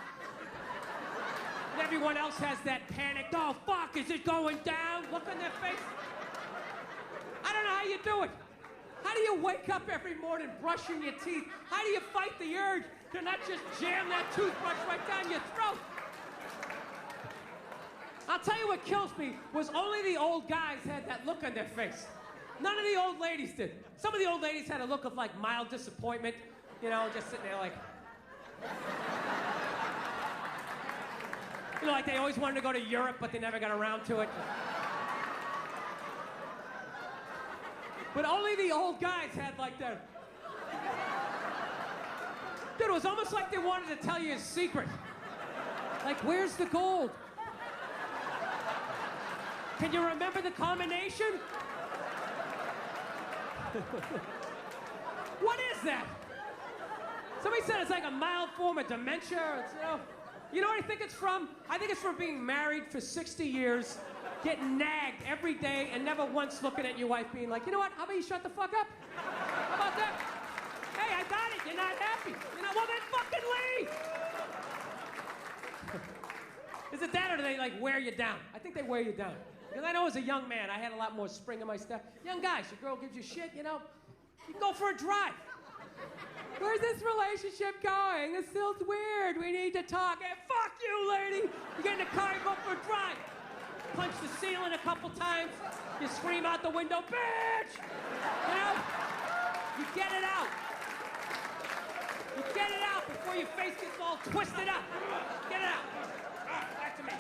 And everyone else has that panic. Oh, fuck, is it going down? Look on their face. I don't know how you do it. How do you wake up every morning brushing your teeth? How do you fight the urge to not just jam that toothbrush right down your throat? I'll tell you what kills me was only the old guys had that look on their face. None of the old ladies did. Some of the old ladies had a look of like mild disappointment, you know, just sitting there like... You know, like they always wanted to go to Europe, but they never got around to it. But only the old guys had like that. Dude, it was almost like they wanted to tell you a secret. Like, where's the gold? Can you remember the combination? What is that? Somebody said it's like a mild form of dementia. It's, you know what I think it's from? I think it's from being married for 60 years, getting nagged every day, and never once looking at your wife being like, you know what, how about you shut the fuck up? How about that? Hey, I got it, you're not happy. You know, well then fucking leave! Is it that or do they like wear you down? I think they wear you down. Because I know as a young man, I had a lot more spring in my step. Young guys, your girl gives you shit, you know, you can go for a drive. Where's this relationship going? This feels weird. We need to talk. Hey, fuck you, lady. You get in the car and go for a drive. Punch the ceiling a couple times. You scream out the window, bitch! You know? You get it out. You get it out before your face gets all twisted up. Get it out. Back to me.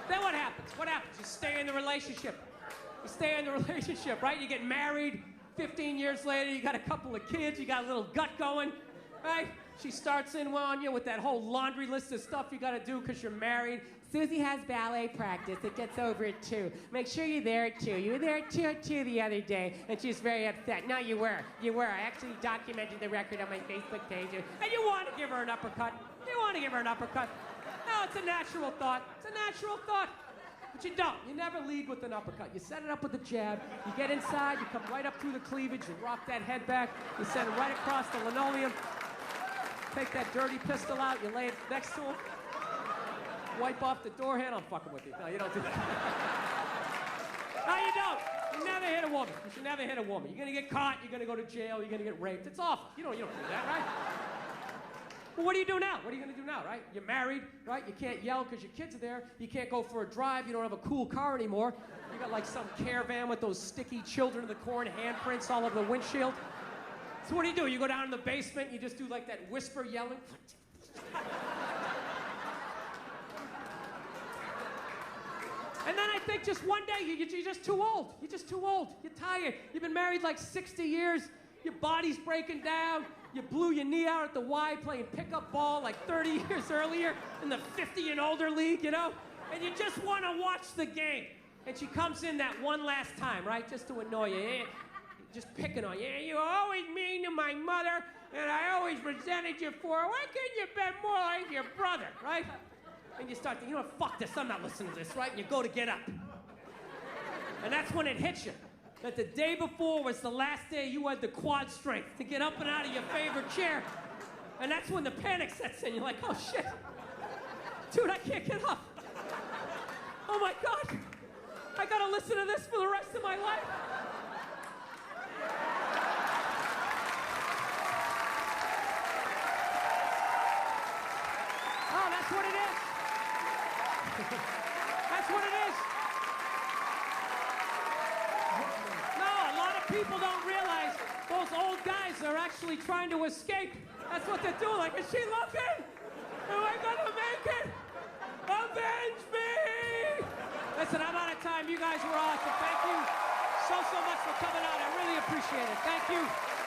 Then what happens? What happens? You stay in the relationship. You stay in the relationship, right? You get married. 15 years later, you got a couple of kids, you got a little gut going, right? She starts in on you with that whole laundry list of stuff you got to do because you're married. Susie has ballet practice. It gets over at 2. Make sure you're there at 2. You were there at 2 the other day, and she's very upset. No, you were. You were. I actually documented the record on my Facebook page. And you want to give her an uppercut. You want to give her an uppercut. No, it's a natural thought. It's a natural thought. But you don't. You never lead with an uppercut. You set it up with a jab. You get inside. You come right up through the cleavage. You rock that head back. You send it right across the linoleum. Take that dirty pistol out. You lay it next to him. Wipe off the door handle. I'm fucking with you. No, you don't do that. No, you don't. You never hit a woman. You should never hit a woman. You're gonna get caught. You're gonna go to jail. You're gonna get raped. It's awful. You don't do that, right? Well, what do you do now? What are you gonna do now, right? You're married, right? You can't yell because your kids are there. You can't go for a drive. You don't have a cool car anymore. You got like some caravan with those sticky children of the corn handprints all over the windshield. So what do? You go down in the basement. And you just do like that whisper yelling. And then I think just one day, you're just too old. You're just too old. You're tired. You've been married like 60 years. Your body's breaking down. You blew your knee out at the Y playing pickup ball like 30 years earlier in the 50 and older league, you know? And you just want to watch the game. And she comes in that one last time, right? Just to annoy you. Just picking on you. You were always mean to my mother, and I always resented you for her. Why couldn't you be more like your brother, right? And you start thinking, you know what, fuck this, I'm not listening to this, right? And you go to get up. And that's when it hits you. That the day before was the last day you had the quad strength to get up and out of your favorite chair. And that's when the panic sets in. You're like, oh shit. Dude, I can't get up. Oh my God. I gotta listen to this for the rest of my life. Oh, that's what it is. That's what it is. No, a lot of people don't realize those old guys are actually trying to escape. That's what they're doing. Like, is she looking? Am I gonna make it? Avenge me! Listen, I'm out of time. You guys were awesome. Thank you so much for coming out. I really appreciate it. Thank you.